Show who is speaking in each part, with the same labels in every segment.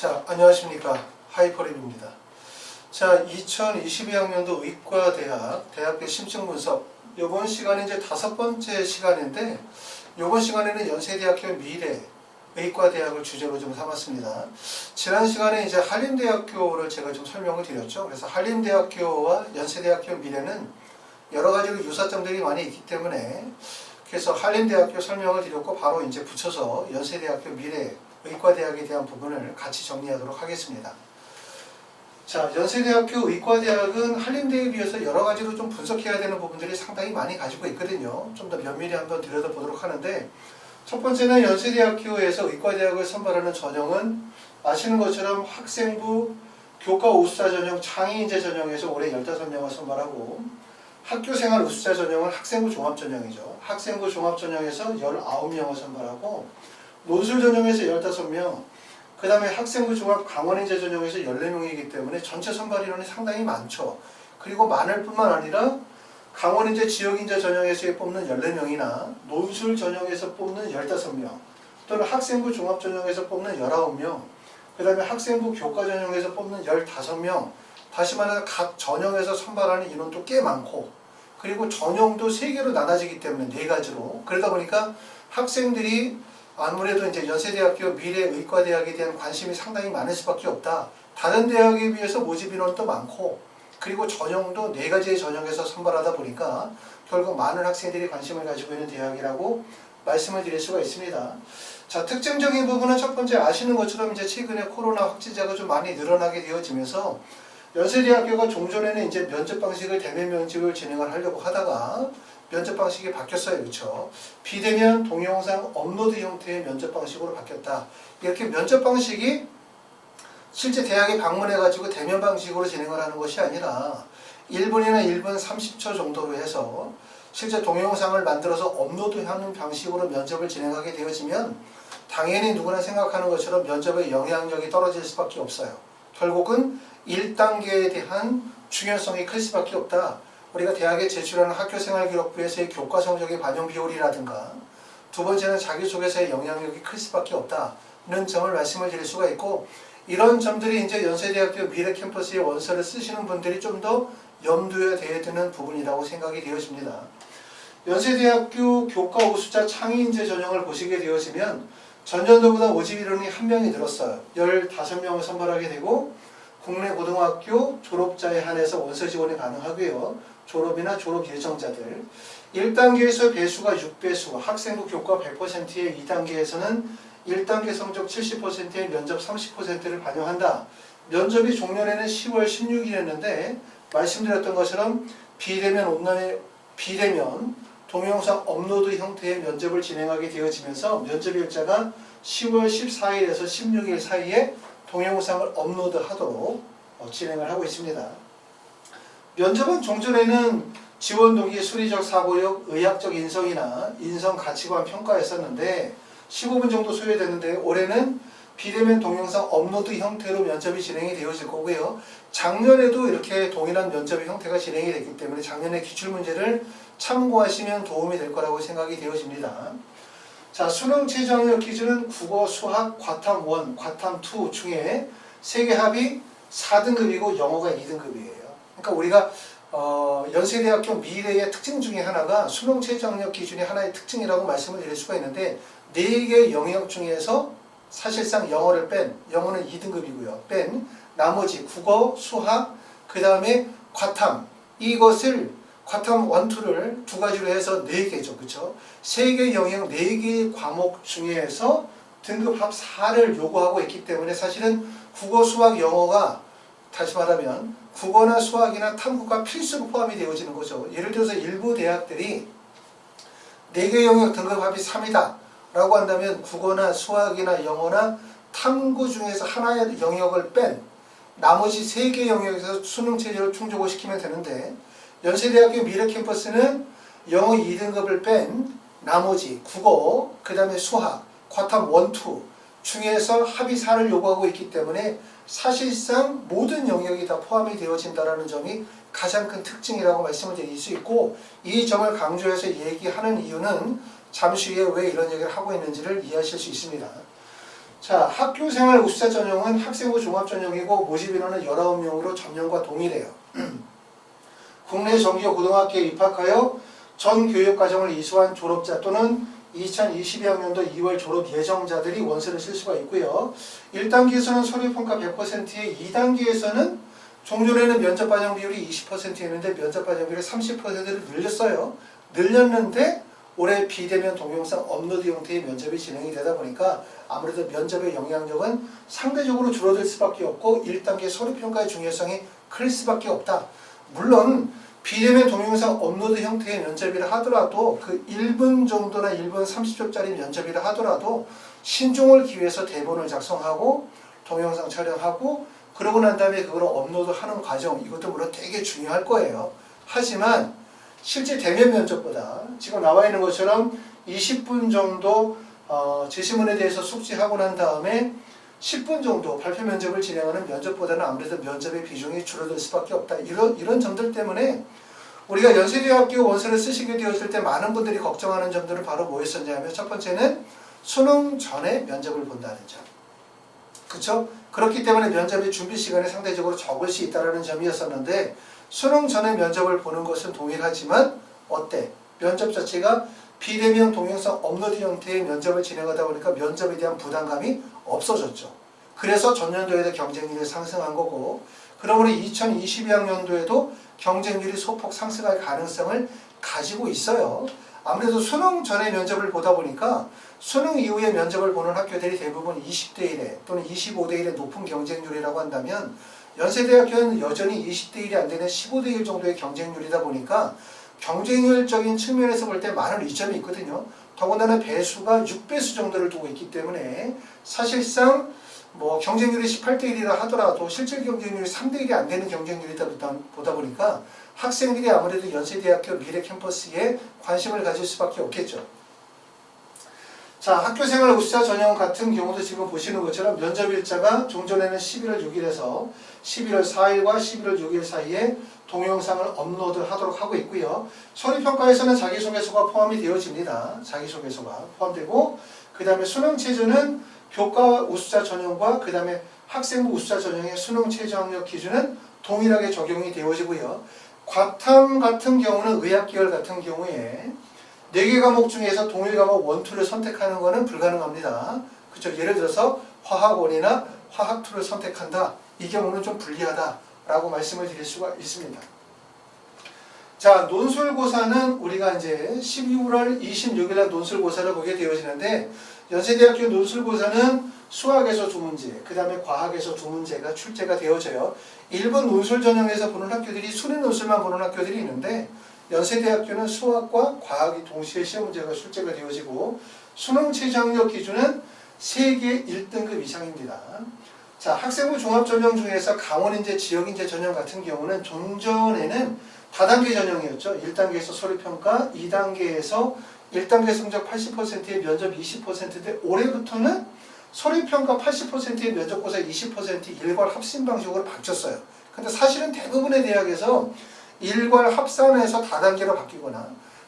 Speaker 1: 자, 안녕하십니까. 하이퍼랩입니다. 자, 2022학년도 의과대학 대학교 심층 분석. 이번 시간이 이제 5번째 시간인데, 이번 시간에는 연세대학교 미래 의과대학을 주제로 좀 삼았습니다. 지난 시간에 이제 한림대학교를 제가 좀 설명을 드렸죠. 그래서 한림대학교와 연세대학교 미래는 여러 가지로 유사점들이 많이 있기 때문에, 그래서 한림대학교 설명을 드렸고, 바로 이제 붙여서 연세대학교 미래 의과대학에 대한 부분을 같이 정리하도록 하겠습니다. 자, 연세대학교 의과대학은 한림대에 비해서 여러 가지로 좀 분석해야 되는 부분들이 상당히 많이 가지고 있거든요. 좀 더 면밀히 한번 들여다보도록 하는데, 첫 번째는 연세대학교에서 의과대학을 선발하는 전형은 아시는 것처럼 학생부 교과 우수자 전형, 창의인재 전형에서 올해 15명을 선발하고, 학교생활 우수자 전형은 학생부 종합 전형이죠. 학생부 종합 전형에서 19명을 선발하고, 논술 전형에서 15명, 그 다음에 학생부 종합 강원인재 전형에서 14명이기 때문에 전체 선발 인원이 상당히 많죠. 그리고 많을 뿐만 아니라 강원인재 지역인재 전형에서 뽑는 14명이나 논술 전형에서 뽑는 15명, 또는 학생부 종합 전형에서 뽑는 19명, 그 다음에 학생부 교과 전형에서 뽑는 15명, 다시 말해서 각 전형에서 선발하는 인원도 꽤 많고, 그리고 전형도 3개로 나눠지기 때문에 4가지로, 그러다 보니까 학생들이 아무래도 이제 연세대학교 미래의과대학에 대한 관심이 상당히 많을 수밖에 없다. 다른 대학에 비해서 모집 인원도 많고, 그리고 전형도 4가지의 전형에서 선발하다 보니까 결국 많은 학생들이 관심을 가지고 있는 대학이라고 말씀을 드릴 수가 있습니다. 자, 특징적인 부분은 첫 번째 아시는 것처럼 이제 최근에 코로나 확진자가 좀 많이 늘어나게 되어지면서 연세대학교가 종전에는 이제 면접 방식을 대면 면접을 진행을 하려고 하다가 면접 방식이 바뀌었어요. 그렇죠? 비대면 동영상 업로드 형태의 면접 방식으로 바뀌었다. 이렇게 면접 방식이 실제 대학에 방문해가지고 대면 방식으로 진행을 하는 것이 아니라 1분이나 1분 30초 정도로 해서 실제 동영상을 만들어서 업로드하는 방식으로 면접을 진행하게 되어지면 당연히 누구나 생각하는 것처럼 면접의 영향력이 떨어질 수밖에 없어요. 결국은 1단계에 대한 중요성이 클 수밖에 없다. 우리가 대학에 제출하는 학교생활기록부에서의 교과 성적의 반영 비율이라든가, 두 번째는 자기소개서의 영향력이 클 수밖에 없다는 점을 말씀을 드릴 수가 있고, 이런 점들이 이제 연세대학교 미래 캠퍼스의 원서를 쓰시는 분들이 좀 더 염두에 대해 두는 부분이라고 생각이 되어집니다. 연세대학교 교과 우수자 창의인재 전형을 보시게 되어지면 전년도보다 모집 인원이 1명이 늘었어요. 15명을 선발하게 되고, 국내 고등학교 졸업자에 한해서 원서 지원이 가능하고요. 졸업이나 졸업 예정자들. 1단계에서 배수가 6배수, 학생부 교과 100%의 2단계에서는 1단계 성적 70%의 면접 30%를 반영한다. 면접이 종전에는 10월 16일이었는데 말씀드렸던 것처럼 비대면 동영상 업로드 형태의 면접을 진행하게 되어지면서 면접 일자가 10월 14일에서 16일 사이에 동영상을 업로드하도록 진행을 하고 있습니다. 면접은 종전에는 지원 동기, 수리적 사고력, 의학적 인성이나 인성 가치관 평가였었는데 15분 정도 소요됐는데, 올해는 비대면 동영상 업로드 형태로 면접이 진행이 되어질 거고요. 작년에도 이렇게 동일한 면접의 형태가 진행이 됐기 때문에 작년의 기출문제를 참고하시면 도움이 될 거라고 생각이 되어집니다. 자, 수능 최저학력 기준은 국어, 수학, 과탐 1, 과탐 2 중에 세계 합이 4등급이고 영어가 2등급이에요. 그러니까 우리가 연세대학교 미래의 특징 중에 하나가 수능 최저학력 기준이 하나의 특징이라고 말씀을 드릴 수가 있는데, 4개의 영역 중에서 사실상 영어를 뺀, 영어는 2등급이고요. 뺀 나머지 국어, 수학, 그 다음에 과탐, 이것을 과탐 1, 2를 2가지로 해서 4개죠. 그렇죠? 3개 영역 4개의 과목 중에서 등급 합 4를 요구하고 있기 때문에 사실은 국어, 수학, 영어가 다시 말하면 국어나 수학이나 탐구가 필수로 포함이 되어지는 거죠. 예를 들어서 일부 대학들이 4개 영역 등급 합이 3이다 라고 한다면 국어나 수학이나 영어나 탐구 중에서 하나의 영역을 뺀 나머지 3개 영역에서 수능 체제를 충족을 시키면 되는데, 연세대학교 미래 캠퍼스는 영어 2등급을 뺀 나머지 국어, 그 다음에 수학, 과탐 1, 2 중에서 합의 4를 요구하고 있기 때문에 사실상 모든 영역이 다 포함이 되어진다는 점이 가장 큰 특징이라고 말씀을 드릴 수 있고, 이 점을 강조해서 얘기하는 이유는 잠시 후에 왜 이런 얘기를 하고 있는지를 이해하실 수 있습니다. 자, 학교생활 우수자 전형은 학생부 종합 전형이고 모집 인원은 19명으로 전년과 동일해요. 국내 정규 고등학교에 입학하여 전 교육과정을 이수한 졸업자 또는 2022학년도 2월 졸업 예정자들이 원서를 쓸 수가 있고요. 1단계에서는 서류평가 100%에 2단계에서는 종전에는 면접 반영 비율이 20%였는데 면접 반영 비율이 30%를 늘렸어요. 늘렸는데 올해 비대면 동영상 업로드 형태의 면접이 진행이 되다 보니까 아무래도 면접의 영향력은 상대적으로 줄어들 수밖에 없고 1단계 서류평가의 중요성이 클 수밖에 없다. 물론 비대면 동영상 업로드 형태의 면접이라 하더라도 그 1분 정도나 1분 30초짜리 면접이라 하더라도 신중을 기해서 대본을 작성하고 동영상 촬영하고 그러고 난 다음에 그걸 업로드하는 과정, 이것도 물론 되게 중요할 거예요. 하지만 실제 대면 면접보다 지금 나와 있는 것처럼 20분 정도 제시문에 대해서 숙지하고 난 다음에 10분 정도 발표 면접을 진행하는 면접보다는 아무래도 면접의 비중이 줄어들 수밖에 없다. 이런 점들 때문에 우리가 연세대학교 원서를 쓰시게 되었을 때 많은 분들이 걱정하는 점들은 바로 뭐였었냐면 첫 번째는 수능 전에 면접을 본다는 점. 그렇죠? 그렇기 때문에 면접의 준비 시간이 상대적으로 적을 수 있다는 점이었었는데 수능 전에 면접을 보는 것은 동일하지만 어때? 면접 자체가 비대면 동영상 업로드 형태의 면접을 진행하다 보니까 면접에 대한 부담감이 없어졌죠. 그래서 전년도에도 경쟁률이 상승한 거고 그러므로 2022학년도에도 경쟁률이 소폭 상승할 가능성을 가지고 있어요. 아무래도 수능 전에 면접을 보다 보니까 수능 이후에 면접을 보는 학교들이 대부분 20대 1에 또는 25대 1의 높은 경쟁률이라고 한다면 연세대학교는 여전히 20대 1이 안 되는 15대 1 정도의 경쟁률이다 보니까 경쟁률적인 측면에서 볼 때 많은 이점이 있거든요. 더군다나 배수가 6배수 정도를 두고 있기 때문에 사실상 경쟁률이 18대 1이라 하더라도 실질 경쟁률이 3대 1이 안 되는 경쟁률이다 보다 보니까 학생들이 아무래도 연세대학교 미래 캠퍼스에 관심을 가질 수밖에 없겠죠. 자, 학교생활 우수자 전형 같은 경우도 지금 보시는 것처럼 면접 일자가 종전에는 11월 6일에서 11월 4일과 11월 6일 사이에 동영상을 업로드하도록 하고 있고요. 서류평가에서는 자기소개서가 포함이 되어집니다. 자기소개서가 포함되고 그 다음에 수능 체제는 교과 우수자 전형과 그 다음에 학생부 우수자 전형의 수능 최저 학력 기준은 동일하게 적용이 되어지고요. 과탐 같은 경우는 의학계열 같은 경우에 4개 과목 중에서 동일 과목 1, 2를 선택하는 것은 불가능합니다. 그렇죠? 예를 들어서 화학 1이나 화학 2를 선택한다. 이 경우는 좀 불리하다라고 말씀을 드릴 수가 있습니다. 자, 논술고사는 우리가 이제 12월 26일 날 논술고사를 보게 되어지는데 연세대학교 논술고사는 수학에서 2문제, 그 다음에 과학에서 2문제가 출제가 되어져요. 일본 논술 전형에서 보는 학교들이 수능 논술만 보는 학교들이 있는데 연세대학교는 수학과 과학이 동시에 시험 문제가 출제가 되어지고 수능 최저학력 기준은 세계 1등급 이상입니다. 자, 학생부 종합 전형 중에서 강원인재, 지역인재 전형 같은 경우는 종전에는 다단계 전형이었죠. 1단계에서 서류평가, 2단계에서 1단계 성적 80%의 면접 20%인데 올해부터는 서류평가 80%의 면접고사 20% 일괄 합산 방식으로 바뀌었어요. 근데 사실은 대부분의 대학에서 일괄 합산해서 다단계로 바뀌거나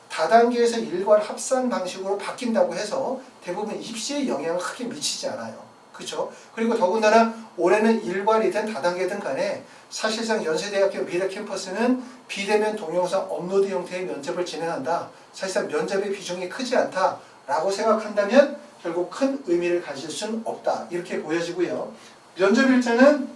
Speaker 1: 다단계에서 일괄 합산 방식으로 바뀐다고 해서 대부분 입시에 영향을 크게 미치지 않아요. 그렇죠? 그리고 더군다나 올해는 일괄이든 다단계든 간에 사실상 연세대학교 미래 캠퍼스는 비대면 동영상 업로드 형태의 면접을 진행한다. 사실상 면접의 비중이 크지 않다라고 생각한다면 결국 큰 의미를 가질 수는 없다. 이렇게 보여지고요. 면접 일자는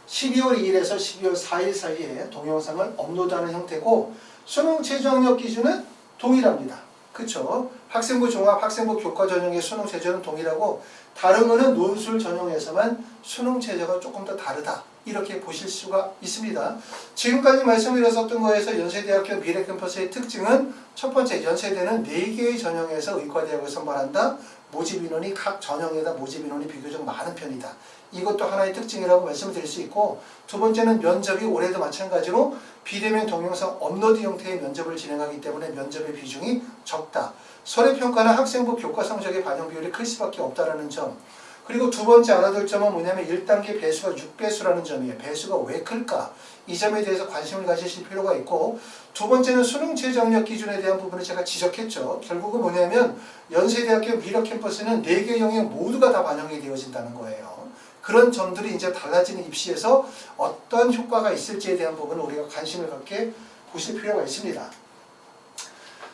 Speaker 1: 12월 2일에서 12월 4일 사이에 동영상을 업로드하는 형태고 수능 최저학력 기준은 동일합니다. 그쵸? 학생부 종합, 학생부 교과 전형의 수능 최저는 동일하고 다른 거는 논술 전형에서만 수능 최저가 조금 더 다르다. 이렇게 보실 수가 있습니다. 지금까지 말씀드렸었던 거에서 연세대학교 미래캠퍼스의 특징은 첫 번째, 연세대는 4개의 전형에서 의과대학을 선발한다. 모집 인원이 각 전형에다 모집 인원이 비교적 많은 편이다. 이것도 하나의 특징이라고 말씀을 드릴 수 있고 두 번째는 면접이 올해도 마찬가지로 비대면 동영상 업로드 형태의 면접을 진행하기 때문에 면접의 비중이 적다. 서류평가나 학생부 교과 성적의 반영 비율이 클 수밖에 없다는 점. 그리고 두 번째 알아둘 점은 뭐냐면 1단계 배수가 6배수라는 점이에요. 배수가 왜 클까? 이 점에 대해서 관심을 가지실 필요가 있고, 두 번째는 수능 최저학력 기준에 대한 부분을 제가 지적했죠. 결국은 뭐냐면 연세대학교 미러 캠퍼스는 4개 영역 모두가 다 반영이 되어진다는 거예요. 그런 점들이 이제 달라지는 입시에서 어떤 효과가 있을지에 대한 부분을 우리가 관심을 갖게 보실 필요가 있습니다.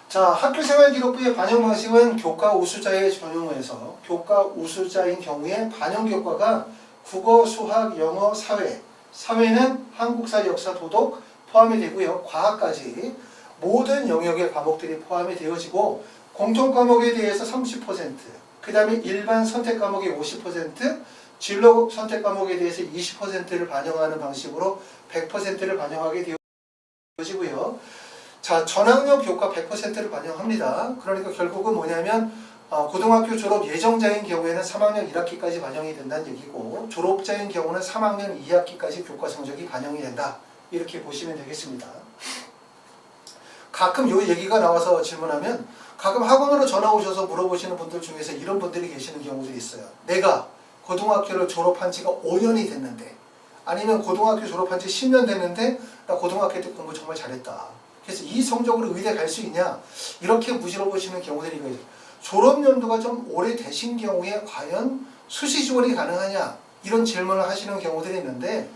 Speaker 1: 자, 학교생활기록부의 반영 방식은 교과 우수자의 전형에서 교과 우수자인 경우에 반영 교과가 국어, 수학, 영어, 사회, 사회는 한국사, 역사, 도덕 포함이 되고요. 과학까지 모든 영역의 과목들이 포함이 되어지고 공통 과목에 대해서 30%, 그 다음에 일반 선택 과목의 50%, 진로 선택 과목에 대해서 20%를 반영하는 방식으로 100%를 반영하게 되어지고요. 자, 전학력 교과 100%를 반영합니다. 그러니까 결국은 뭐냐면 고등학교 졸업 예정자인 경우에는 3학년 1학기까지 반영이 된다는 얘기고, 졸업자인 경우는 3학년 2학기까지 교과 성적이 반영이 된다. 이렇게 보시면 되겠습니다. 가끔 요 얘기가 나와서 질문하면 가끔 학원으로 전화 오셔서 물어보시는 분들 중에서 이런 분들이 계시는 경우들이 있어요. 내가 고등학교를 졸업한 지가 5년이 됐는데, 아니면 고등학교 졸업한 지 10년 됐는데 나 고등학교 때 공부 정말 잘했다. 그래서 이 성적으로 의대 갈 수 있냐? 이렇게 물어보시는 경우들이 있어요. 졸업 연도가 좀 오래되신 경우에 과연 수시 지원이 가능하냐? 이런 질문을 하시는 경우들이 있는데,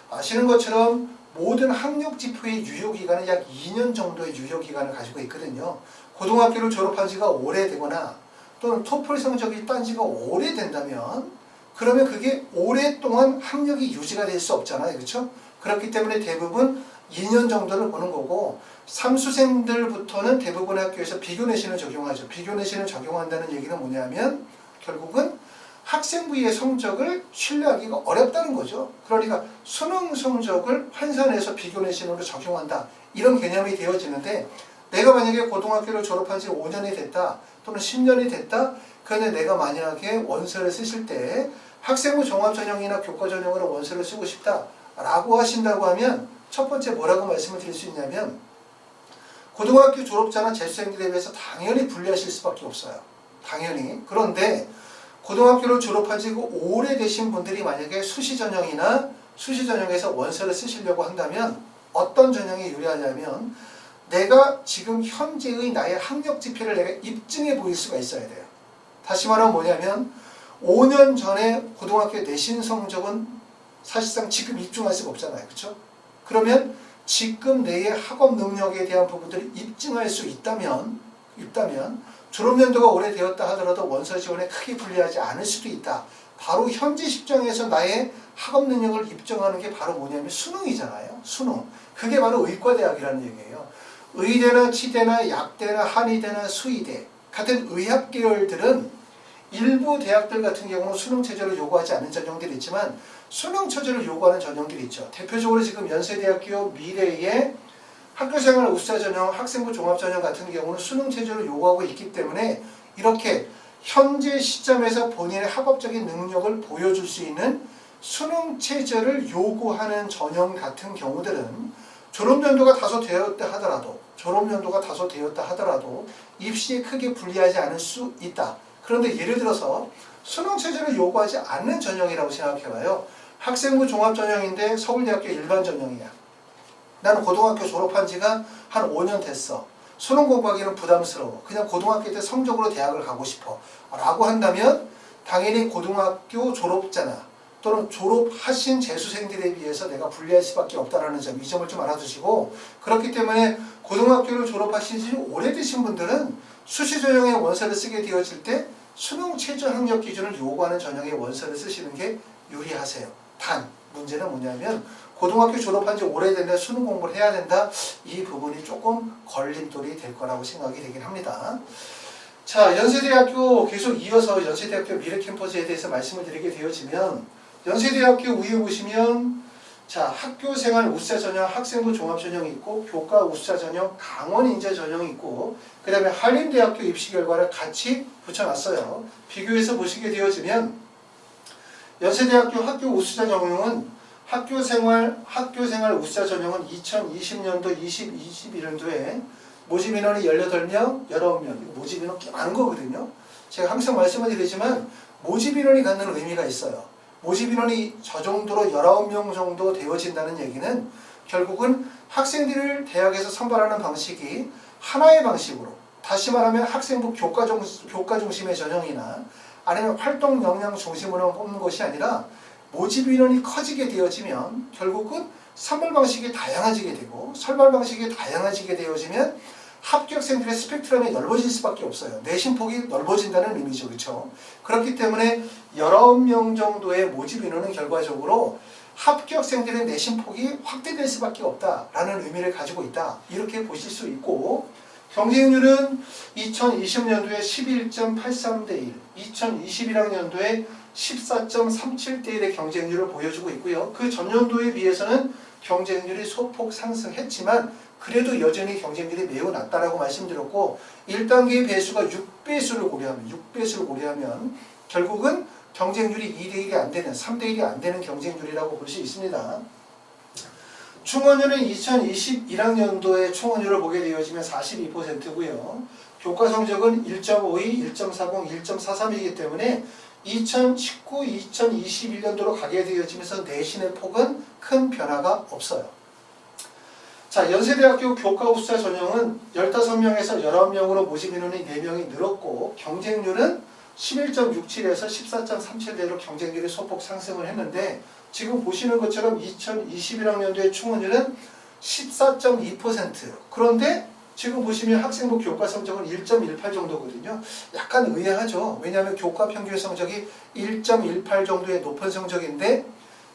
Speaker 1: 아시는 것처럼 모든 학력 지표의 유효기간은 약 2년 정도의 유효기간을 가지고 있거든요. 고등학교를 졸업한 지가 오래되거나 또는 토플 성적이 딴 지가 오래된다면 그러면 그게 오랫동안 학력이 유지가 될 수 없잖아요. 그렇죠? 그렇기 때문에 대부분 2년 정도를 보는 거고, 삼수생들부터는 대부분의 학교에서 비교내신을 적용하죠. 비교내신을 적용한다는 얘기는 뭐냐면 결국은 학생부의 성적을 신뢰하기가 어렵다는 거죠. 그러니까 수능 성적을 환산해서 비교내신으로 적용한다. 이런 개념이 되어지는데, 내가 만약에 고등학교를 졸업한 지 5년이 됐다 또는 10년이 됐다, 그런데 내가 만약에 원서를 쓰실 때 학생부 종합전형이나 교과전형으로 원서를 쓰고 싶다 라고 하신다고 하면 첫 번째 뭐라고 말씀을 드릴 수 있냐면, 고등학교 졸업자나 재수생들에 비해서 당연히 불리하실 수밖에 없어요. 당연히. 그런데 고등학교를 졸업한 지 오래되신 분들이 만약에 수시전형이나 수시전형에서 원서를 쓰시려고 한다면 어떤 전형이 유리하냐면, 내가 지금 현재의 나의 학력 지표를 내가 입증해 보일 수가 있어야 돼요. 다시 말하면 뭐냐면 5년 전에 고등학교 내신 성적은 사실상 지금 입증할 수가 없잖아요. 그렇죠? 그러면 지금 내의 학업 능력에 대한 부분들을 입증할 수 있다면 졸업연도가 오래되었다 하더라도 원서 지원에 크게 불리하지 않을 수도 있다. 바로 현재 시점에서 나의 학업 능력을 입증하는 게 바로 뭐냐면 수능이잖아요. 수능. 그게 바로 의과대학이라는 얘기예요. 의대나 치대나 약대나 한의대나 수의대 같은 의학 계열들은 일부 대학들 같은 경우는 수능 체제를 요구하지 않는 전형들이 있지만 수능 체제를 요구하는 전형들이 있죠. 대표적으로 지금 연세대학교 미래의 학교생활 우수자 전형, 학생부 종합 전형 같은 경우는 수능 체제를 요구하고 있기 때문에 이렇게 현재 시점에서 본인의 학업적인 능력을 보여줄 수 있는 수능 체제를 요구하는 전형 같은 경우들은 졸업연도가 다소 되었다 하더라도 입시에 크게 불리하지 않을 수 있다. 그런데 예를 들어서 수능 체제를 요구하지 않는 전형이라고 생각해봐요. 학생부 종합 전형인데 서울대학교 일반 전형이야. 나는 고등학교 졸업한 지가 한 5년 됐어. 수능 공부하기는 부담스러워. 그냥 고등학교 때 성적으로 대학을 가고 싶어. 라고 한다면 당연히 고등학교 졸업자나 또는 졸업하신 재수생들에 비해서 내가 불리할 수밖에 없다는 점, 이 점을 좀 알아두시고, 그렇기 때문에 고등학교를 졸업하신 지 오래되신 분들은 수시 전형의 원서를 쓰게 되어질 때 수능 최저 학력 기준을 요구하는 전형의 원서를 쓰시는 게 유리하세요. 단 문제는 뭐냐면 고등학교 졸업한 지 오래됐는데 수능 공부를 해야 된다. 이 부분이 조금 걸림돌이 될 거라고 생각이 되긴 합니다. 자, 연세대학교 계속 이어서 연세대학교 미래 캠퍼스에 대해서 말씀을 드리게 되어지면, 연세대학교 위에 보시면 자, 학교생활 우수자 전형, 학생부 종합 전형이 있고 교과 우수자 전형, 강원 인재 전형이 있고, 그 다음에 한림대학교 입시 결과를 같이 붙여놨어요. 비교해서 보시게 되어지면 연세대학교 학교 우수자 전형은 학교생활 우수자 전형은 2020년도 21년도에 모집 인원이 18명, 19명, 모집 인원 꽤 많은 거거든요. 제가 항상 말씀을 드리지만 모집 인원이 갖는 의미가 있어요. 모집 인원이 저 정도로 19명 정도 되어진다는 얘기는 결국은 학생들을 대학에서 선발하는 방식이 하나의 방식으로, 다시 말하면 학생부 교과 중심의 전형이나 아니면 활동 역량 중심으로 뽑는 것이 아니라 모집 인원이 커지게 되어지면 결국은 선발 방식이 다양해지게 되고, 선발 방식이 다양해지게 되어지면 합격생들의 스펙트럼이 넓어질 수밖에 없어요. 내신 폭이 넓어진다는 의미죠. 그렇죠? 그렇기 때문에 19명 정도의 모집 인원은 결과적으로 합격생들의 내신 폭이 확대될 수밖에 없다라는 의미를 가지고 있다. 이렇게 보실 수 있고, 경쟁률은 2020년도에 11.83대 1, 2021학년도에 14.37대 1의 경쟁률을 보여주고 있고요. 그 전년도에 비해서는 경쟁률이 소폭 상승했지만 그래도 여전히 경쟁률이 매우 낮다라고 말씀드렸고, 1단계의 배수가 6배수를 고려하면 결국은 경쟁률이 2대 1이 안 되는, 3대 1이 안 되는 경쟁률이라고 볼 수 있습니다. 충원율은 2021학년도에 충원율을 보게 되어지면 42%고요. 교과 성적은 1.52, 1.40, 1.43이기 때문에 2019, 2021년도로 가게 되어지면서 내신의 폭은 큰 변화가 없어요. 자, 연세대학교 교과 우수자 전형은 15명에서 19명으로 모집 인원이 4명이 늘었고, 경쟁률은 11.67에서 14.37대로 경쟁률이 소폭 상승을 했는데, 지금 보시는 것처럼 2021학년도의 충원율은 14.2%. 그런데 지금 보시면 학생부 교과 성적은 1.18 정도거든요. 약간 의아하죠. 왜냐하면 교과 평균 성적이 1.18 정도의 높은 성적인데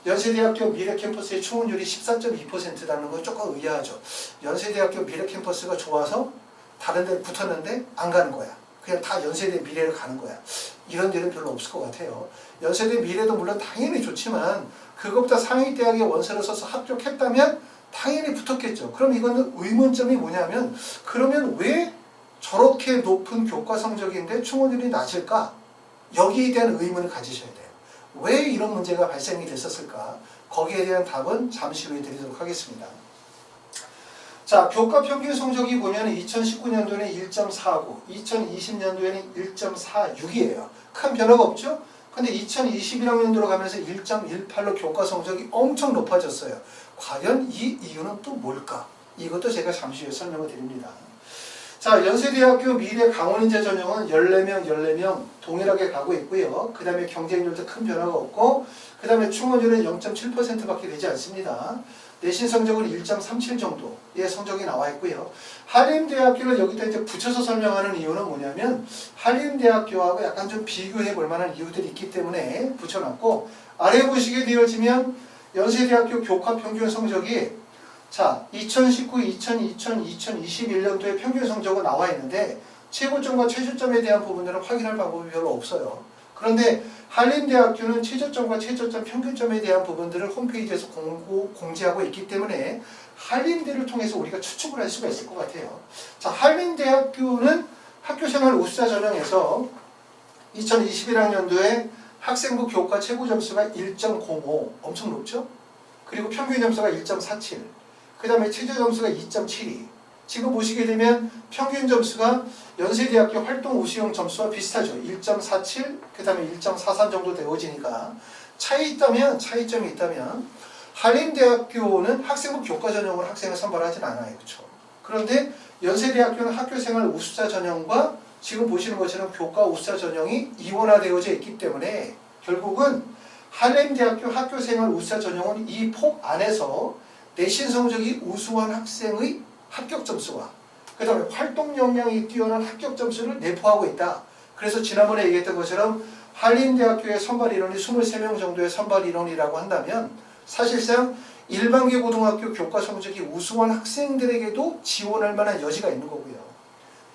Speaker 1: 연세대학교 미래캠퍼스의 충원율이 14.2%라는 건 조금 의아하죠. 연세대학교 미래캠퍼스가 좋아서 다른 데 붙었는데 안 가는 거야. 그냥 다 연세대 미래를 가는 거야. 이런 데는 별로 없을 것 같아요. 연세대 미래도 물론 당연히 좋지만 그것보다 상위 대학에 원서를 써서 합격했다면 당연히 붙었겠죠. 그럼 이거는 의문점이 뭐냐면, 그러면 왜 저렇게 높은 교과 성적인데 충원율이 낮을까? 여기에 대한 의문을 가지셔야 돼요. 왜 이런 문제가 발생이 됐었을까? 거기에 대한 답은 잠시 후에 드리도록 하겠습니다. 자, 교과 평균 성적이 보면 2019년도에는 1.49, 2020년도에는 1.46이에요. 큰 변화가 없죠? 근데 2021학년도로 가면서 1.18로 교과 성적이 엄청 높아졌어요. 과연 이 이유는 또 뭘까? 이것도 제가 잠시 후에 설명을 드립니다. 자, 연세대학교 미래 강원인재 전형은 14명 동일하게 가고 있고요. 그 다음에 경쟁률도 큰 변화가 없고, 그 다음에 충원율은 0.7%밖에 되지 않습니다. 내신 성적은 1.37 정도의 성적이 나와 있고요. 한림대학교를 여기다 이제 붙여서 설명하는 이유는 뭐냐면, 한림대학교하고 약간 좀 비교해 볼 만한 이유들이 있기 때문에 붙여놨고, 아래 보시게 되어지면 연세대학교 교과 평균 성적이, 자, 2019, 2020, 2021년도에 평균 성적은 나와 있는데 최고점과 최저점에 대한 부분들은 확인할 방법이 별로 없어요. 그런데 한림대학교는 최저점과 최저점 평균점에 대한 부분들을 홈페이지에서 공지하고 있기 때문에 한림대를 통해서 우리가 추측을 할 수가 있을 것 같아요. 자, 한림대학교는 학교생활 우수자 전형에서 2021학년도에 학생부 교과 최고 점수가 1.05, 엄청 높죠? 그리고 평균 점수가 1.47, 그 다음에 최저 점수가 2.72. 지금 보시게 되면 평균 점수가 연세대학교 활동 우수형 점수와 비슷하죠. 1.47, 그 다음에 1.43 정도 되어지니까 차이점이 있다면 한림대학교는 학생부 교과 전형으로 학생을 선발하진 않아요. 그렇죠? 그런데 연세대학교는 학교생활 우수자 전형과 지금 보시는 것처럼 교과 우수자 전형이 이원화되어져 있기 때문에 결국은 한림대학교 학교생활 우수자 전형은 이 폭 안에서 내신 성적이 우수한 학생의 합격 점수와 그 다음에 활동 역량이 뛰어난 합격 점수를 내포하고 있다. 그래서 지난번에 얘기했던 것처럼 한림대학교의 선발 인원이 23명 정도의 선발 인원이라고 한다면 사실상 일반계 고등학교 교과 성적이 우수한 학생들에게도 지원할 만한 여지가 있는 거고요.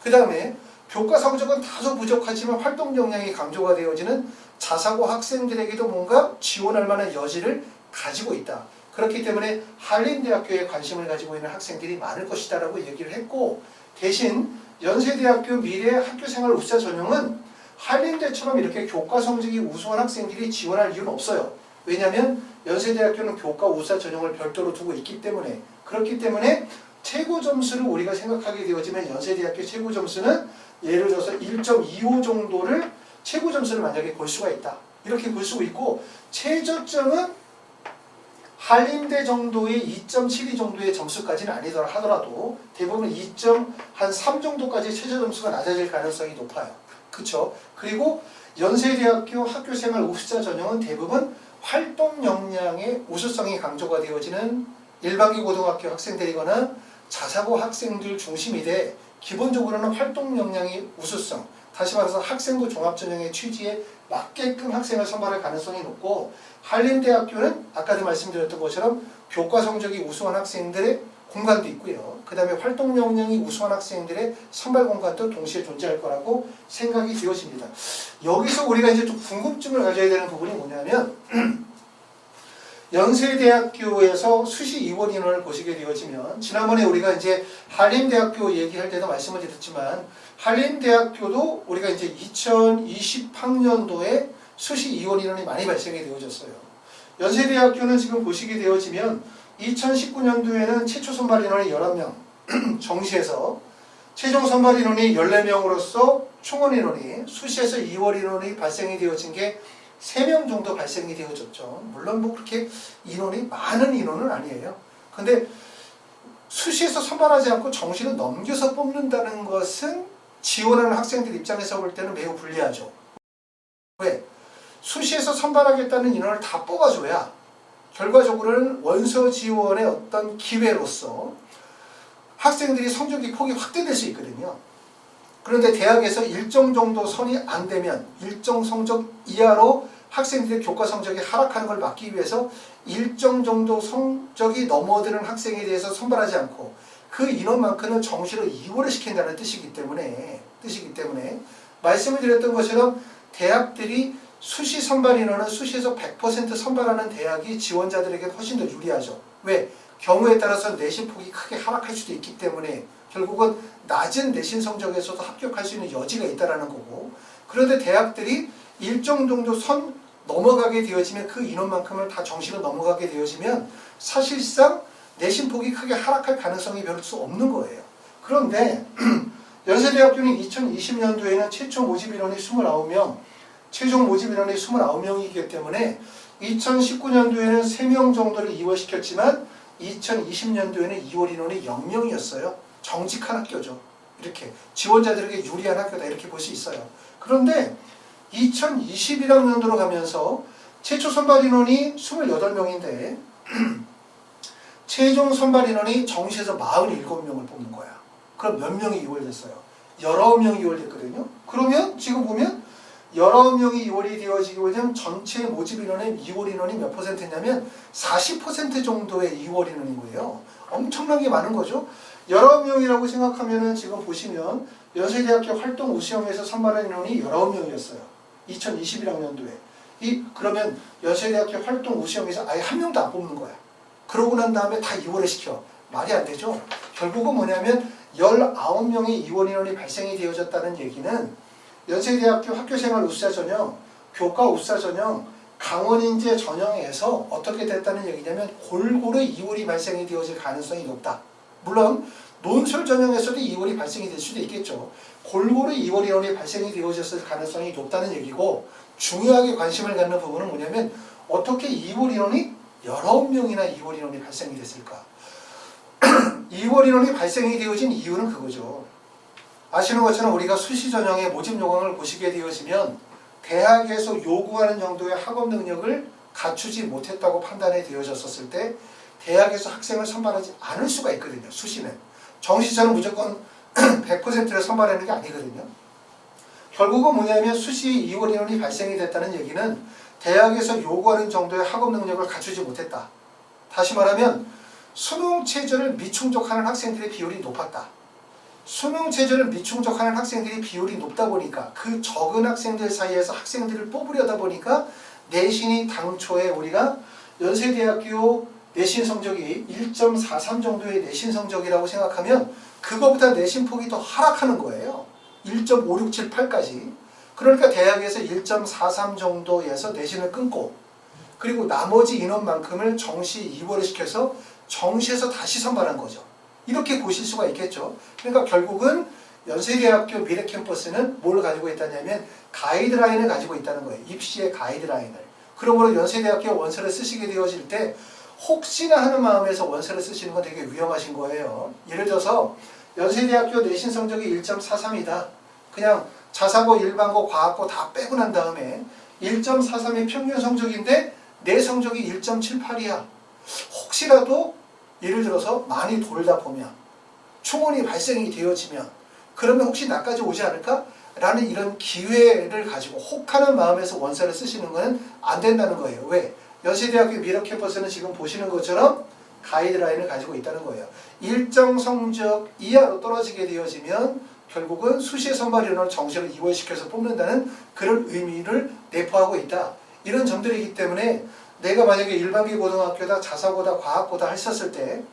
Speaker 1: 그 다음에 교과 성적은 다소 부족하지만 활동 역량이 강조가 되어지는 자사고 학생들에게도 뭔가 지원할 만한 여지를 가지고 있다. 그렇기 때문에 한림대학교에 관심을 가지고 있는 학생들이 많을 것이다 라고 얘기를 했고, 대신 연세대학교 미래 학교생활 우수자 전형은 한림대처럼 이렇게 교과 성적이 우수한 학생들이 지원할 이유는 없어요. 왜냐하면 연세대학교는 교과 우수자 전형을 별도로 두고 있기 때문에, 그렇기 때문에 최고 점수를 우리가 생각하게 되어지면 연세대학교 최고 점수는 예를 들어서 1.25 정도를 최고 점수를 만약에 볼 수가 있다. 이렇게 볼 수 있고 최저점은 한림대 정도의 2.72 정도의 점수까지는 아니더라 하더라도 대부분 2.3 정도까지 최저 점수가 낮아질 가능성이 높아요. 그쵸? 그리고 연세대학교 학교생활 우수자 전형은 대부분 활동 역량의 우수성이 강조가 되어지는 일반기 고등학교 학생들이거나 자사고 학생들 중심이 돼 기본적으로는 활동 역량의 우수성, 다시 말해서 학생부 종합전형의 취지에 맞게끔 학생을 선발할 가능성이 높고 한림대학교는 아까도 말씀드렸던 것처럼 교과 성적이 우수한 학생들의 공간도 있고요. 그 다음에 활동 역량이 우수한 학생들의 선발 공간도 동시에 존재할 거라고 생각이 되어집니다. 여기서 우리가 이제 좀 궁금증을 가져야 되는 부분이 뭐냐면 연세대학교에서 수시 입원 인원을 보시게 되어지면 지난번에 우리가 이제 한림대학교 얘기할 때도 말씀을 드렸지만 한림대학교도 우리가 이제 2020학년도에 수시 입원 인원이 많이 발생이 되어졌어요. 연세대학교는 지금 보시게 되어지면 2019년도에는 최초 선발 인원이 11명 정시에서 최종 선발 인원이 14명으로서 총원 인원이 수시에서 2월 인원이 발생이 되어진 게 3명 정도 발생이 되어졌죠. 물론 뭐 그렇게 인원이 많은 인원은 아니에요. 근데 수시에서 선발하지 않고 정시로 넘겨서 뽑는다는 것은 지원하는 학생들 입장에서 볼 때는 매우 불리하죠. 왜? 수시에서 선발하겠다는 인원을 다 뽑아줘야 결과적으로는 원서 지원의 어떤 기회로서 학생들이 성적이 폭이 확대될 수 있거든요. 그런데 대학에서 일정 정도 선이 안 되면 일정 성적 이하로 학생들의 교과 성적이 하락하는 걸 막기 위해서 일정 정도 성적이 넘어드는 학생에 대해서 선발하지 않고 그 인원만큼은 정시로 이월을 시킨다는 뜻이기 때문에 말씀을 드렸던 것처럼 대학들이 수시 선발 인원은 수시에서 100% 선발하는 대학이 지원자들에게 훨씬 더 유리하죠. 왜? 경우에 따라서 내신 폭이 크게 하락할 수도 있기 때문에 결국은 낮은 내신 성적에서도 합격할 수 있는 여지가 있다는 거고, 그런데 대학들이 일정 정도 선 넘어가게 되어지면 그 인원만큼을 다 정시로 넘어가게 되어지면 사실상 내신 폭이 크게 하락할 가능성이 별 수 없는 거예요. 그런데 연세대학교는 2020년도에는 최초 모집 인원이 29명, 최종 모집 인원이 29명이기 때문에 2019년도에는 3명 정도를 이월시켰지만 2020년도에는 이월 인원이 0명이었어요. 정직한 학교죠. 이렇게 지원자들에게 유리한 학교다 이렇게 볼 수 있어요. 그런데 2021학년도로 가면서 최초 선발 인원이 28명인데 최종 선발 인원이 정시에서 47명을 뽑는 거야. 그럼 몇 명이 이월됐어요? 19명이 이월됐거든요. 그러면 지금 보면 19명이 이월이 되어지게 되면 전체 모집 인원의 이월 인원이 몇 퍼센트냐면 40% 정도의 이월 인원인 거예요. 엄청나게 많은 거죠. 19명이라고 생각하면은 지금 보시면 연세대학교 활동 우수형에서 선발한 인원이 19명이었어요. 2021학년도에. 그러면 연세대학교 활동 우수형에서 아예 한 명도 안 뽑는 거야. 그러고 난 다음에 다 이월을 시켜. 말이 안 되죠. 결국은 뭐냐면 19명의 이월 인원이 발생이 되어졌다는 얘기는 연세대학교 학교생활 우수자 전형, 교과 우수자 전형, 강원인재 전형에서 어떻게 됐다는 얘기냐면 골고루 이월이 발생이 되어질 가능성이 높다. 물론 논술 전형에서도 이월이 발생이 될 수도 있겠죠. 골고루 이월 인원이 발생이 되어졌을 가능성이 높다는 얘기고, 중요하게 관심을 갖는 부분은 뭐냐면 어떻게 이월 인원이 19명이나 이월 인원이 발생이 됐을까. 이월 인원이 발생이 되어진 이유는 그거죠. 아시는 것처럼 우리가 수시 전형의 모집 요강을 보시게 되어지면 대학에서 요구하는 정도의 학업 능력을 갖추지 못했다고 판단이 되어졌을 때 대학에서 학생을 선발하지 않을 수가 있거든요. 수시는. 정시처럼 무조건 100%를 선발하는 게 아니거든요. 결국은 뭐냐면 수시 이월 인원이 발생이 됐다는 얘기는 대학에서 요구하는 정도의 학업 능력을 갖추지 못했다. 다시 말하면 수능 체제를 미충족하는 학생들의 비율이 높았다. 수능 체제를 미충족하는 학생들이 비율이 높다 보니까 그 적은 학생들 사이에서 학생들을 뽑으려다 보니까 내신이 당초에 우리가 연세대학교 내신 성적이 1.43 정도의 내신 성적이라고 생각하면 그거보다 내신 폭이 더 하락하는 거예요. 1.5678까지. 그러니까 대학에서 1.43 정도에서 내신을 끊고 그리고 나머지 인원만큼을 정시 2월에 시켜서 정시에서 다시 선발한 거죠. 이렇게 보실 수가 있겠죠. 그러니까 결국은 연세대학교 미래캠퍼스는 뭘 가지고 있다냐면 가이드라인을 가지고 있다는 거예요. 입시의 가이드라인을. 그러므로 연세대학교 원서를 쓰시게 되어질 때 혹시나 하는 마음에서 원서를 쓰시는 건 되게 위험하신 거예요. 예를 들어서 연세대학교 내신 성적이 1.43이다. 그냥 자사고, 일반고, 과학고 다 빼고 난 다음에 1.43이 평균 성적인데 내 성적이 1.78이야. 혹시라도 예를 들어서 많이 돌다 보면 충원이 발생이 되어지면 그러면 혹시 나까지 오지 않을까? 라는 이런 기회를 가지고 혹하는 마음에서 원서를 쓰시는 것은 안 된다는 거예요. 왜? 연세대학교 미래캠퍼스는 지금 보시는 것처럼 가이드라인을 가지고 있다는 거예요. 일정 성적 이하로 떨어지게 되어지면 결국은 수시의 선발 인원을 정시로 이월시켜서 뽑는다는 그런 의미를 내포하고 있다. 이런 점들이기 때문에 내가 만약에 일반기 고등학교다, 자사고다, 과학고다 했었을 때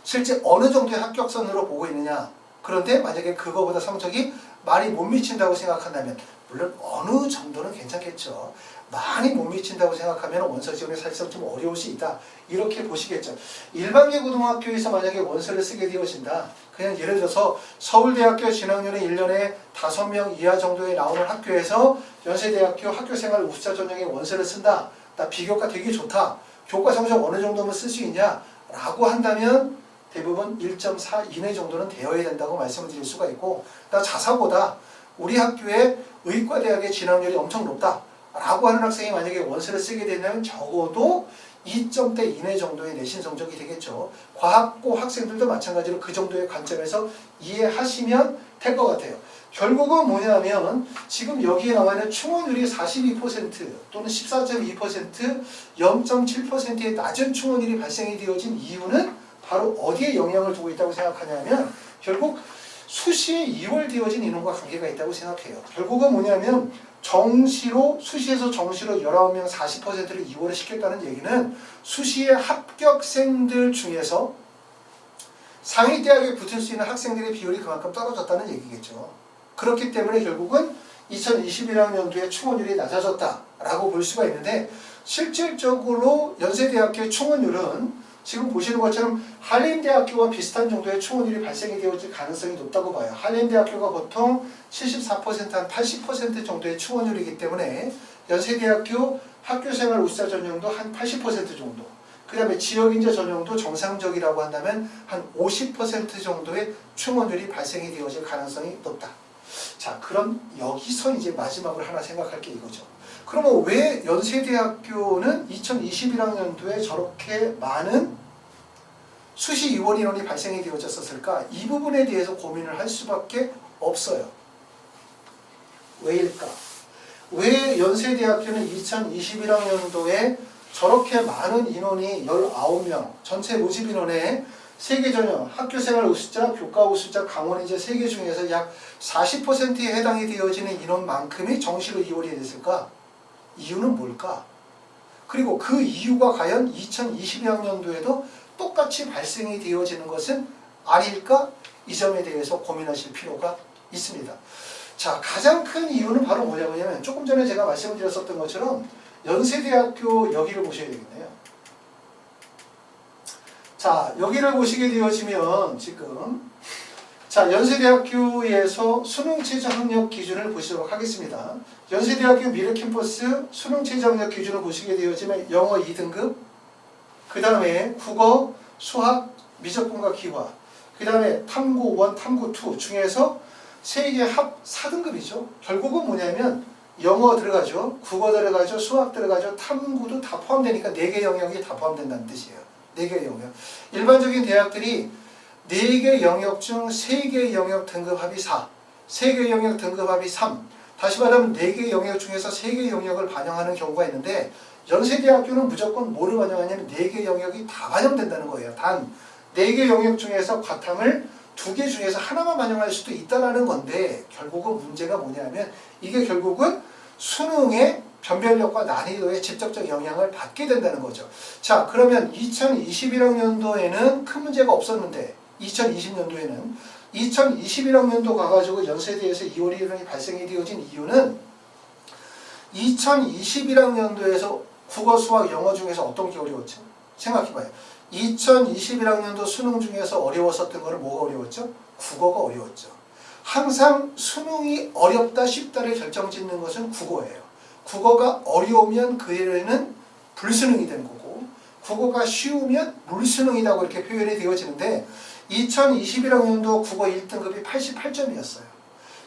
Speaker 1: 실제 어느 정도의 합격선으로 보고 있느냐. 그런데 만약에 그거보다 성적이 많이 못 미친다고 생각한다면 물론 어느 정도는 괜찮겠죠. 많이 못 미친다고 생각하면 원서 지원이 사실상 좀 어려울 수 있다. 이렇게 보시겠죠. 일반계 고등학교에서 만약에 원서를 쓰게 되어진다. 그냥 예를 들어서 서울대학교 진학률이 1년에 5명 이하 정도에 나오는 학교에서 연세대학교 학교생활 우수자 전형에 원서를 쓴다. 나 비교과 되게 좋다. 교과 성적 어느 정도면 쓸 수 있냐? 라고 한다면 대부분 1.4 이내 정도는 되어야 된다고 말씀을 드릴 수가 있고, 나 자사고다. 우리 학교의 의과대학의 진학률이 엄청 높다. 라고 하는 학생이 만약에 원서를 쓰게 된다면 적어도 2점대 이내 정도의 내신 성적이 되겠죠. 과학고 학생들도 마찬가지로 그 정도의 관점에서 이해하시면 될 것 같아요. 결국은 뭐냐면 지금 여기에 나와 있는 충원율이 42% 또는 14.2% 0.7%의 낮은 충원율이 발생이 되어진 이유는 바로 어디에 영향을 두고 있다고 생각하냐면 결국 수시에 이월되어진 인원과 관계가 있다고 생각해요. 결국은 뭐냐면 정시로 수시에서 정시로 19명 40%를 이월을 시켰다는 얘기는 수시의 합격생들 중에서 상위대학에 붙을 수 있는 학생들의 비율이 그만큼 떨어졌다는 얘기겠죠. 그렇기 때문에 결국은 2021학년도에 충원율이 낮아졌다라고 볼 수가 있는데 실질적으로 연세대학교의 충원율은 지금 보시는 것처럼 한림대학교와 비슷한 정도의 충원율이 발생이 되어질 가능성이 높다고 봐요. 한림대학교가 보통 74% 한 80% 정도의 충원율이기 때문에 연세대학교 학교생활 우수자 전형도 한 80% 정도, 그 다음에 지역인재 전형도 정상적이라고 한다면 한 50% 정도의 충원율이 발생이 되어질 가능성이 높다. 자, 그럼 여기서 이제 마지막으로 하나 생각할 게 이거죠. 그러면 왜 연세대학교는 2021학년도에 저렇게 많은 수시 이월 인원이 발생이 되어졌었을까? 이 부분에 대해서 고민을 할 수밖에 없어요. 왜일까? 왜 연세대학교는 2021학년도에 저렇게 많은 인원이 19명, 전체 모집 인원의 세계 전형, 학교생활 우수자, 교과 우수자, 강원인재 3개 중에서 약 40%에 해당이 되어지는 인원만큼이 정시로 이월이 됐을까? 이유는 뭘까? 그리고 그 이유가 과연 2022학년도에도 똑같이 발생이 되어지는 것은 아닐까? 이 점에 대해서 고민하실 필요가 있습니다. 자, 가장 큰 이유는 바로 뭐냐면 조금 전에 제가 말씀을 드렸었던 것처럼 연세대학교 여기를 보셔야 되겠네요. 자, 여기를 보시게 되어지면 지금 자, 연세대학교에서 수능최저 학력 기준을 보시도록 하겠습니다. 연세대학교 미래캠퍼스 수능최저 학력 기준을 보시게 되어지면 영어 2등급, 그 다음에 국어, 수학, 미적분과 기화, 그 다음에 탐구 1, 탐구 2 중에서 3개 합 4등급이죠. 결국은 뭐냐면 영어 들어가죠, 국어 들어가죠, 수학 들어가죠, 탐구도 다 포함되니까 4개 영역이 다 포함된다는 뜻이에요. 4개 영역. 일반적인 대학들이 4개 영역 중 3개 영역 등급합이 4, 3개 영역 등급합이 3, 다시 말하면 4개 영역 중에서 3개 영역을 반영하는 경우가 있는데 연세대학교는 무조건 뭐를 반영하냐면 4개 영역이 다 반영된다는 거예요. 단 4개 영역 중에서 과탐을 2개 중에서 하나만 반영할 수도 있다는 건데 결국은 문제가 뭐냐면 이게 결국은 수능의 변별력과 난이도에 직접적 영향을 받게 된다는 거죠. 자, 그러면 2021학년도에는 큰 문제가 없었는데 2020년도에는 2021학년도 가가지고 연세대에서 2월 1일이 발생이 되어진 이유는 2021학년도에서 국어, 수학, 영어 중에서 어떤 게 어려웠죠? 생각해봐요. 2021학년도 수능 중에서 어려웠었던 거는 뭐가 어려웠죠? 국어가 어려웠죠. 항상 수능이 어렵다 쉽다를 결정짓는 것은 국어예요. 국어가 어려우면 그 해에는 불수능이 되는 거고, 국어가 쉬우면 물수능이라고 이렇게 표현이 되어지는데 2021학년도 국어 1등급이 88점이었어요.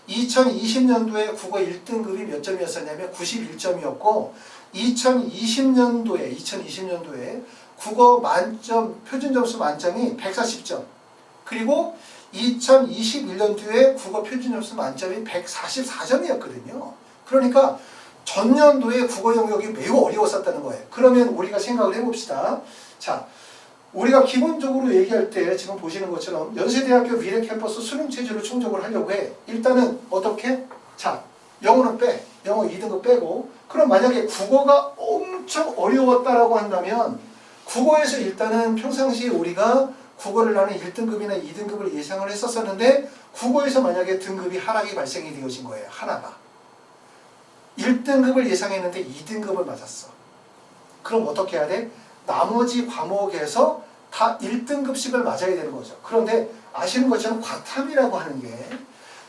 Speaker 1: 2020년도에 국어 1등급이 몇 점이었었냐면 91점이었고 2020년도에 국어 만점 표준 점수 만점이 140점. 그리고 2021년도에 국어 표준 점수 만점이 144점이었거든요. 그러니까 전년도에 국어 영역이 매우 어려웠었다는 거예요. 그러면 우리가 생각을 해봅시다. 자, 우리가 기본적으로 얘기할 때 지금 보시는 것처럼 연세대학교 미래캠퍼스 수능체제로 충족을 하려고 해. 일단은 어떻게? 자, 영어는 빼. 영어 2등급 빼고. 그럼 만약에 국어가 엄청 어려웠다라고 한다면 국어에서 일단은 평상시에 우리가 국어를 나는 1등급이나 2등급을 예상을 했었었는데 국어에서 만약에 등급이 하락이 발생이 되어진 거예요. 하나가. 1등급을 예상했는데 2등급을 맞았어. 그럼 어떻게 해야 돼? 나머지 과목에서 다 1등급씩을 맞아야 되는 거죠. 그런데 아시는 것처럼 과탐이라고 하는 게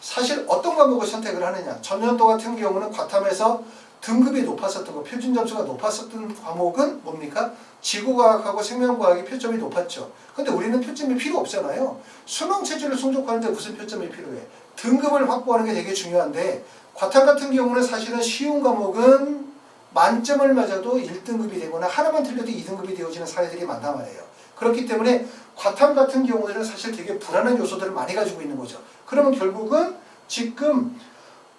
Speaker 1: 사실 어떤 과목을 선택을 하느냐. 전년도 같은 경우는 과탐에서 등급이 높았었던 거, 표준 점수가 높았었던 과목은 뭡니까? 지구과학하고 생명과학이 표점이 높았죠. 근데 우리는 표점이 필요 없잖아요. 수능 체제를 충족하는데 무슨 표점이 필요해? 등급을 확보하는 게 되게 중요한데 과탐 같은 경우는 사실은 쉬운 과목은 만점을 맞아도 1등급이 되거나 하나만 틀려도 2등급이 되어지는 사례들이 많단 말이에요. 그렇기 때문에 과탐 같은 경우에는 사실 되게 불안한 요소들을 많이 가지고 있는 거죠. 그러면 결국은 지금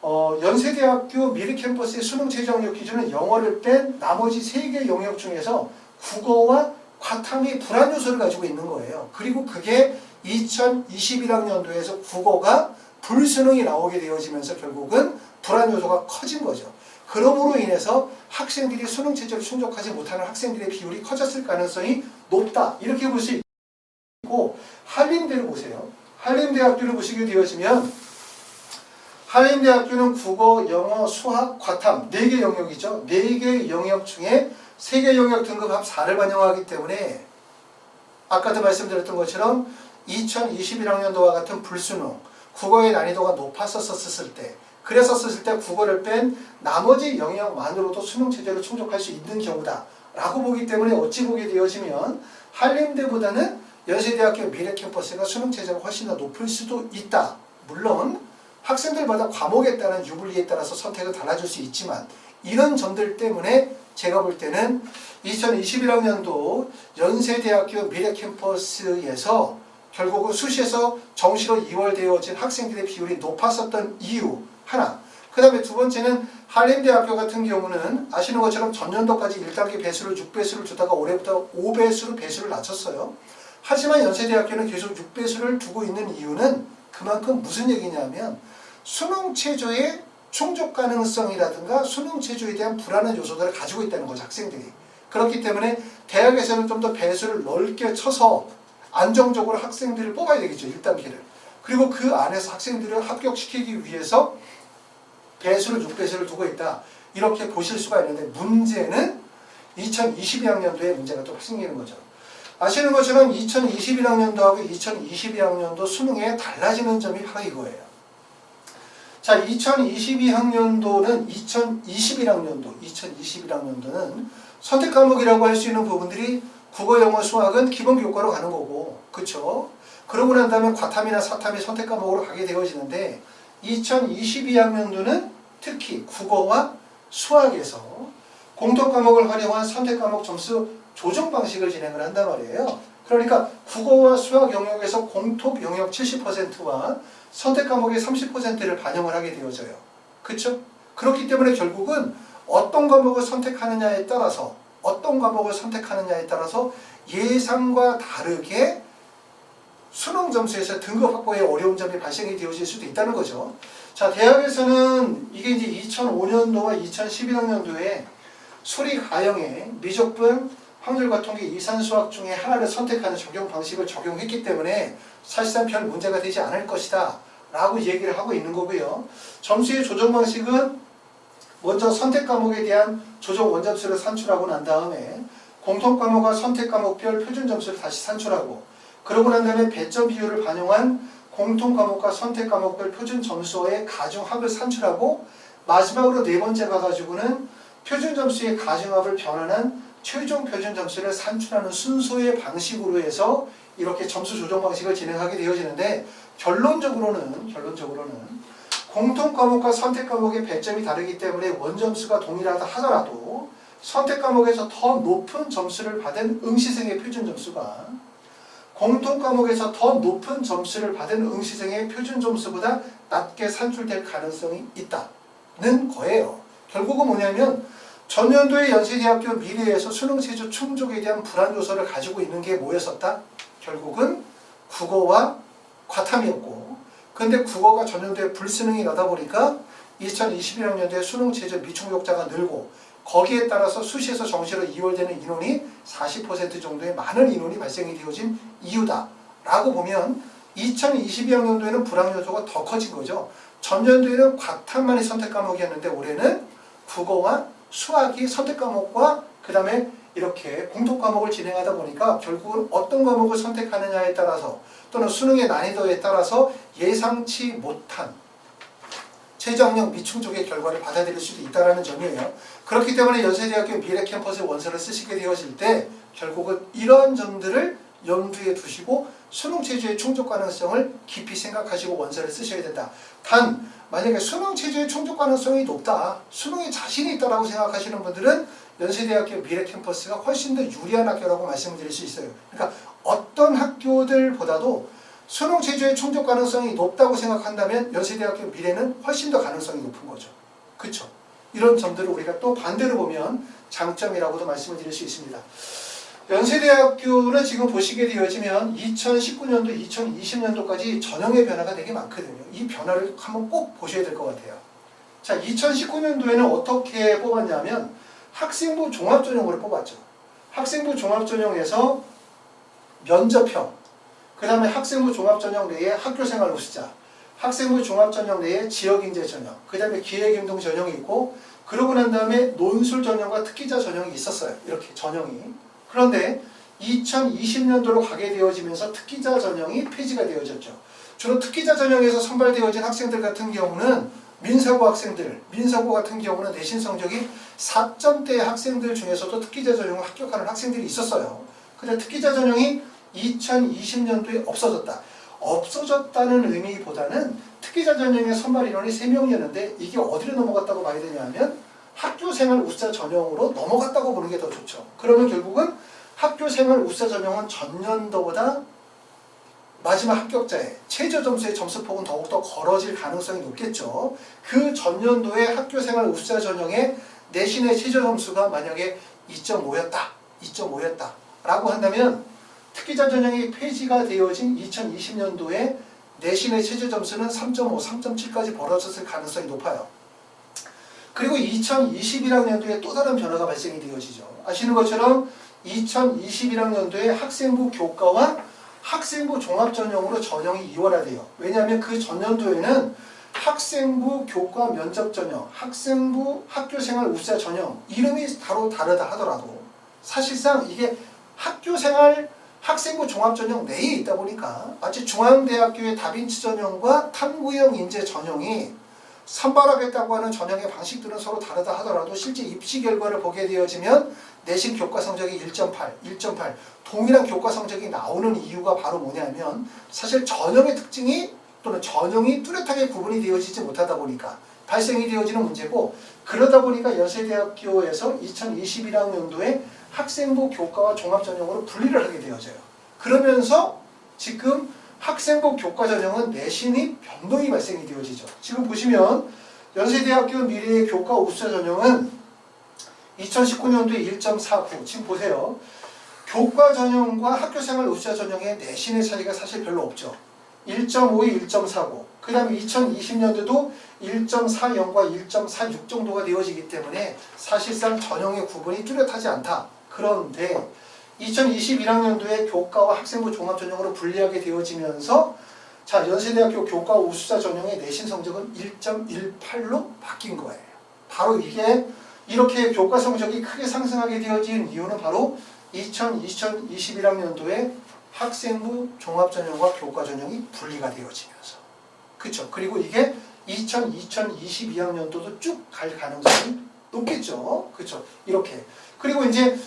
Speaker 1: 연세대학교 미래캠퍼스의 수능 최저 영역 기준은 영어를 뺀 나머지 3개 영역 중에서 국어와 과탐이 불안 요소를 가지고 있는 거예요. 그리고 그게 2021학년도에서 국어가 불수능이 나오게 되어지면서 결국은 불안 요소가 커진 거죠. 그러므로 인해서 학생들이 수능 체제를 충족하지 못하는 학생들의 비율이 커졌을 가능성이 높다. 이렇게 볼 수 있고, 한림대를 보세요. 한림대학교를 보시게 되어지면 한림대학교는 국어, 영어, 수학, 과탐 4개 영역이죠. 4개 영역 중에 3개 영역 등급 합 4를 반영하기 때문에 아까도 말씀드렸던 것처럼 2021학년도와 같은 불수능, 국어의 난이도가 높았었을 때, 그랬었을 때 국어를 뺀 나머지 영역만으로도 수능 체제를 충족할 수 있는 경우다 라고 보기 때문에 어찌 보게 되어지면 한림대보다는 연세대학교 미래캠퍼스가 수능 체제가 훨씬 더 높을 수도 있다. 물론 학생들마다 과목에 따른 유불리에 따라서 선택은 달라질 수 있지만 이런 점들 때문에 제가 볼 때는 2021학년도 연세대학교 미래캠퍼스에서 결국은 수시에서 정시로 이월되어진 학생들의 비율이 높았었던 이유 하나. 그 다음에 두 번째는 한림대학교 같은 경우는 아시는 것처럼 전년도까지 1단계 배수를 6배수를 주다가 올해부터 5배수로 배수를 낮췄어요. 하지만 연세대학교는 계속 6배수를 두고 있는 이유는 그만큼 무슨 얘기냐면 수능 체조의 충족 가능성이라든가 수능 체조에 대한 불안한 요소들을 가지고 있다는 거죠, 학생들이. 그렇기 때문에 대학에서는 좀 더 배수를 넓게 쳐서 안정적으로 학생들을 뽑아야 되겠죠, 1단계를. 그리고 그 안에서 학생들을 합격시키기 위해서 배수를 6배수를 두고 있다. 이렇게 보실 수가 있는데 문제는 2022학년도에 문제가 또 생기는 거죠. 아시는 것처럼 2021학년도하고 2022학년도 수능에 달라지는 점이 바로 이거예요. 자, 2022학년도는 2021학년도는 선택 과목이라고 할 수 있는 부분들이 국어, 영어, 수학은 기본 교과로 가는 거고, 그쵸? 그러고 난 다음에 과탐이나 사탐이 선택 과목으로 가게 되어지는데 2022학년도는 특히 국어와 수학에서 공통 과목을 활용한 선택 과목 점수 조정 방식을 진행을 한단 말이에요. 그러니까 국어와 수학 영역에서 공통 영역 70%와 선택 과목의 30%를 반영을 하게 되어져요. 그렇죠? 그렇기 때문에 결국은 어떤 과목을 선택하느냐에 따라서 예상과 다르게 수능 점수에서 등급 확보에 어려운 점이 발생이 되어질 수도 있다는 거죠. 자, 대학에서는 이게 이제 2005년도와 2011학년도에 수리 가형에 미적분, 확률과 통계, 이산수학 중에 하나를 선택하는 적용 방식을 적용했기 때문에 사실상 별 문제가 되지 않을 것이다 라고 얘기를 하고 있는 거고요. 점수의 조정 방식은 먼저 선택 과목에 대한 조정 원점수를 산출하고 난 다음에 공통과목과 선택과목별 표준점수를 다시 산출하고 그러고 난 다음에 배점 비율을 반영한 공통과목과 선택과목별 표준점수의 가중합을 산출하고 마지막으로 네 번째 가가지고는 표준점수의 가중합을 변환한 최종 표준점수를 산출하는 순서의 방식으로 해서 이렇게 점수 조정 방식을 진행하게 되어지는데 결론적으로는 공통과목과 선택과목의 배점이 다르기 때문에 원점수가 동일하다 하더라도 선택과목에서 더 높은 점수를 받은 응시생의 표준점수가 공통과목에서 더 높은 점수를 받은 응시생의 표준점수보다 낮게 산출될 가능성이 있다는 거예요. 결국은 뭐냐면 전년도의 연세대학교 미래에서 수능체조 충족에 대한 불안 요소를 가지고 있는 게 뭐였었다? 결국은 국어와 과탐이었고 근데 국어가 전년도에 불수능이 나다 보니까 2021학년도에 수능체조 미충족자가 늘고 거기에 따라서 수시에서 정시로 이월되는 인원이 40% 정도의 많은 인원이 발생이 되어진 이유다라고 보면 2022학년도에는 불안 요소가 더 커진 거죠. 전년도에는 과탐만이 선택 과목이었는데 올해는 국어와 수학이 선택 과목과 그 다음에 이렇게 공통 과목을 진행하다 보니까 결국은 어떤 과목을 선택하느냐에 따라서 또는 수능의 난이도에 따라서 예상치 못한 최저학력 미충족의 결과를 받아들일 수도 있다는 점이에요. 그렇기 때문에 연세대학교 미래캠퍼스 원서를 쓰시게 되어질 때 결국은 이런 점들을 염두에 두시고 수능 체제의 충족 가능성을 깊이 생각하시고 원서를 쓰셔야 된다. 단 만약에 수능 체제의 충족 가능성이 높다, 수능에 자신이 있다라고 생각하시는 분들은 연세대학교 미래캠퍼스가 훨씬 더 유리한 학교라고 말씀을 드릴 수 있어요. 그러니까 어떤 학교들보다도 수능 체제의 충족 가능성이 높다고 생각한다면 연세대학교 미래는 훨씬 더 가능성이 높은 거죠. 그렇죠? 이런 점들을 우리가 또 반대로 보면 장점이라고도 말씀을 드릴 수 있습니다. 연세대학교는 지금 보시게 되어지면 2019년도, 2020년도까지 전형의 변화가 되게 많거든요. 이 변화를 한번 꼭 보셔야 될 것 같아요. 자, 2019년도에는 어떻게 뽑았냐면 학생부 종합전형으로 뽑았죠. 학생부 종합전형에서 면접형, 그 다음에 학생부 종합전형 내에 학교생활 우수자, 학생부 종합전형 내에 지역인재 전형, 그 다음에 기획행동 전형이 있고 그러고 난 다음에 논술 전형과 특기자 전형이 있었어요. 이렇게 전형이. 그런데 2020년도로 가게 되어지면서 특기자 전형이 폐지가 되어졌죠. 주로 특기자 전형에서 선발되어진 학생들 같은 경우는 민사고 같은 경우는 내신 성적이 4점대 학생들 중에서도 특기자 전형을 합격하는 학생들이 있었어요. 근데 특기자 전형이 2020년도에 없어졌다는 의미보다는 특기자 전형의 선발 인원이 3명이었는데 이게 어디로 넘어갔다고 봐야 되냐면 학교생활 우수자 전형으로 넘어갔다고 보는 게 더 좋죠. 그러면 결국은 학교생활 우수자 전형은 전년도보다 마지막 합격자의 최저 점수의 점수폭은 더욱더 벌어질 가능성이 높겠죠. 그 전년도의 학교생활 우수자 전형의 내신의 최저 점수가 만약에 2.5였다 라고 한다면 특기자 전형이 폐지가 되어진 2020년도에 내신의 최저 점수는 3.5, 3.7까지 벌어졌을 가능성이 높아요. 그리고 2021학년도에 또 다른 변화가 발생이 되어지죠. 아시는 것처럼 2021학년도에 학생부 교과와 학생부 종합전형으로 전형이 이원화돼요. 왜냐하면 그 전년도에는 학생부 교과 면접 전형, 학생부 학교생활 우수자 전형 이름이 바로 다르다 하더라도 사실상 이게 학교생활 학생부 종합전형 내에 있다 보니까 마치 중앙대학교의 다빈치 전형과 탐구형 인재 전형이 선발하겠다고 하는 전형의 방식들은 서로 다르다 하더라도 실제 입시 결과를 보게 되어지면 내신 교과 성적이 1.8 동일한 교과 성적이 나오는 이유가 바로 뭐냐면 사실 전형의 특징이 또는 전형이 뚜렷하게 구분이 되어지지 못하다 보니까 발생이 되어지는 문제고 그러다 보니까 연세대학교에서 2021학년도에 학생부 교과와 종합전형으로 분리를 하게 되어져요. 그러면서 지금 학생부 교과 전형은 내신이 변동이 발생이 되어지죠. 지금 보시면 연세대학교 미래의 교과 우수자 전형은 2019년도에 1.49 지금 보세요. 교과 전형과 학교생활 우수자 전형의 내신의 차이가 사실 별로 없죠. 1.52, 1.49 그 다음에 2020년도도 1.40과 1.46 정도가 되어지기 때문에 사실상 전형의 구분이 뚜렷하지 않다. 그런데 2021학년도에 교과와 학생부 종합전형으로 분리하게 되어지면서 자 연세대학교 교과 우수자 전형의 내신 성적은 1.18로 바뀐 거예요. 바로 이게 이렇게 교과 성적이 크게 상승하게 되어진 이유는 바로 2021학년도에 학생부 종합전형과 교과전형이 분리가 되어지면서, 그쵸? 그리고 이게 2022학년도도 쭉 갈 가능성이 높겠죠. 그쵸? 이렇게. 그리고 이제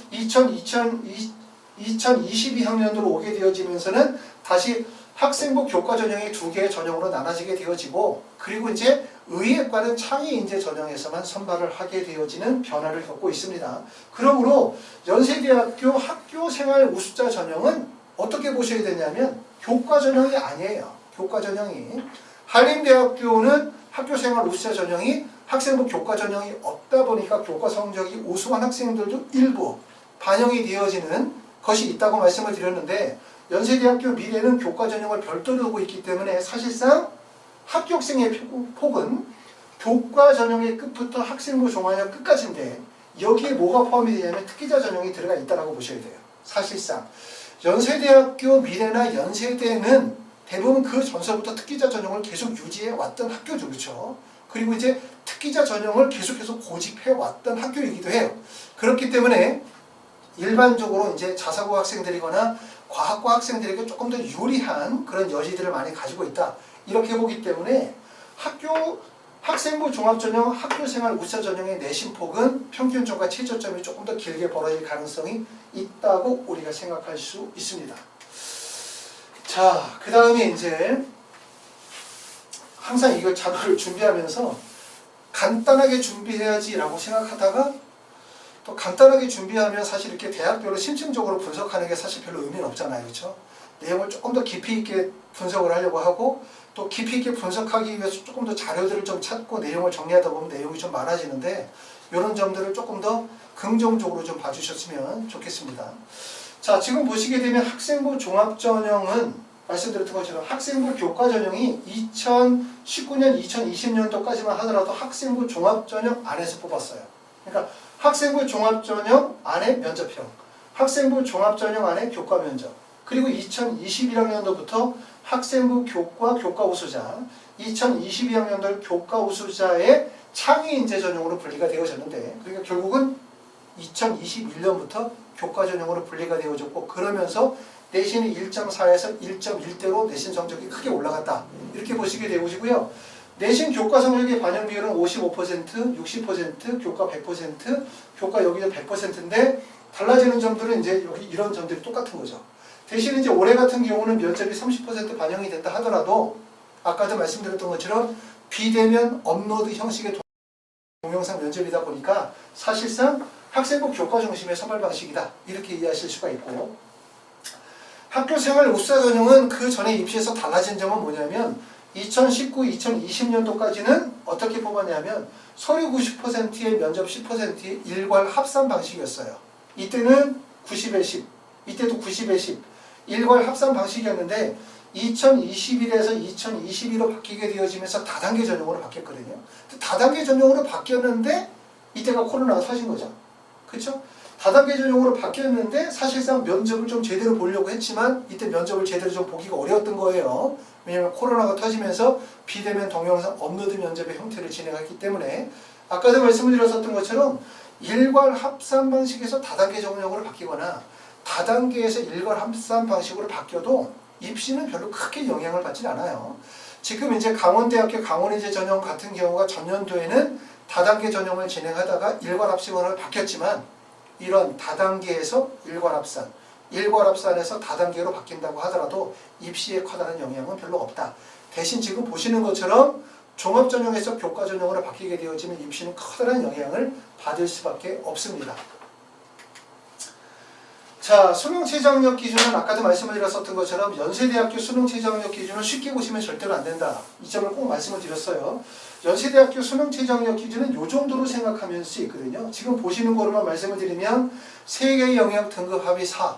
Speaker 1: 2022학년도로 오게 되어지면서는 다시 학생부 교과전형이 두 개의 전형으로 나눠지게 되어지고, 그리고 이제 의예과는 창의인재 전형에서만 선발을 하게 되어지는 변화를 겪고 있습니다. 그러므로 연세대학교 학교생활 우수자 전형은 어떻게 보셔야 되냐면 교과전형이 아니에요. 교과전형이. 한림대학교는 학교생활 우수자 전형이 학생부 교과전형이 없다 보니까 교과 성적이 우수한 학생들도 일부 반영이 되어지는 것이 있다고 말씀을 드렸는데, 연세대학교 미래는 교과전형을 별도로 두고 있기 때문에 사실상 합격생의 폭은 교과전형의 끝부터 학생부 종합전형 끝까지인데, 여기에 뭐가 포함이 되냐면 특기자 전형이 들어가 있다고 보셔야 돼요. 사실상 연세대학교 미래나 연세대는 대부분 그 전서부터 특기자 전형을 계속 유지해 왔던 학교죠. 그렇죠? 그리고 이제 특기자 전형을 계속해서 고집해 왔던 학교이기도 해요. 그렇기 때문에 일반적으로 이제 자사고 학생들이거나 과학과 학생들에게 조금 더 유리한 그런 여지들을 많이 가지고 있다. 이렇게 보기 때문에 학생부 종합전형, 학교생활 우수자 전형의 내신폭은 평균점과 최저점이 조금 더 길게 벌어질 가능성이 있다고 우리가 생각할 수 있습니다. 자, 그 다음에 이제 항상 이걸 자료를 준비하면서 간단하게 준비해야지라고 생각하다가 또 간단하게 준비하면 사실 이렇게 대학별로 심층적으로 분석하는 게 사실 별로 의미는 없잖아요. 그렇죠? 내용을 조금 더 깊이 있게 분석을 하려고 하고, 또 깊이 있게 분석하기 위해서 조금 더 자료들을 좀 찾고 내용을 정리하다 보면 내용이 좀 많아지는데, 이런 점들을 조금 더 긍정적으로 좀 봐주셨으면 좋겠습니다. 자, 지금 보시게 되면 학생부 종합전형은 말씀드렸던 것처럼 학생부 교과전형이 2019년, 2020년도까지만 하더라도 학생부 종합전형 안에서 뽑았어요. 그러니까 학생부 종합전형 안에 면접형, 학생부 종합전형 안에 교과 면접, 그리고 2021학년도부터 학생부 교과 우수자, 2022학년도 교과 우수자의 창의인재 전형으로 분리가 되어졌는데, 그러니까 결국은 2021년부터 교과 전형으로 분리가 되어졌고, 그러면서 내신이 1.4에서 1.1대로 내신 성적이 크게 올라갔다. 이렇게 보시게 되어지고요. 내신 교과 성적의 반영 비율은 55%, 60%, 교과 100%, 교과 여기서 100%인데 달라지는 점들은 이제 여기 이런 점들이 똑같은 거죠. 대신 이제 올해 같은 경우는 면접이 30% 반영이 된다 하더라도 아까도 말씀드렸던 것처럼 비대면 업로드 형식의 동영상 면접이다 보니까 사실상 학생부 교과 중심의 선발 방식이다. 이렇게 이해하실 수가 있고, 학교생활 우수자 전형은 그 전에 입시에서 달라진 점은 뭐냐면 2019, 2020년도까지는 어떻게 뽑았냐면 서류 90%에 면접 10%의 일괄 합산 방식이었어요. 이때는 90에 10, 이때도 90에 10 일괄 합산 방식이었는데 2021에서 2022로 바뀌게 되어지면서 다단계 전형으로 바뀌었거든요. 다단계 전형으로 바뀌었는데 이때가 코로나가 터진 거죠. 그렇죠? 다단계 전형으로 바뀌었는데 사실상 면접을 좀 제대로 보려고 했지만 이때 면접을 제대로 좀 보기가 어려웠던 거예요. 왜냐하면 코로나가 터지면서 비대면 동영상 업로드 면접의 형태를 진행했기 때문에 아까도 말씀을 드렸었던 것처럼 일괄 합산 방식에서 다단계 전형으로 바뀌거나 다단계에서 일괄 합산 방식으로 바뀌어도 입시는 별로 크게 영향을 받진 않아요. 지금 이제 강원대학교 강원인재 전형 같은 경우가 전년도에는 다단계 전형을 진행하다가 일괄 합산으로 바뀌었지만 이런 다단계에서 일괄 합산, 일괄 합산에서 다단계로 바뀐다고 하더라도 입시에 커다란 영향은 별로 없다. 대신 지금 보시는 것처럼 종합전형에서 교과전형으로 바뀌게 되어지면 입시는 커다란 영향을 받을 수밖에 없습니다. 자, 수능 최저학력 기준은 아까도 말씀을 드렸었던 것처럼 연세대학교 수능 최저학력 기준을 쉽게 보시면 절대로 안 된다. 이 점을 꼭 말씀을 드렸어요. 연세대학교 수능 최저학력 기준은 이 정도로 생각하면 수 있거든요. 지금 보시는 거로만 말씀을 드리면 세계 영역 등급 합의 4.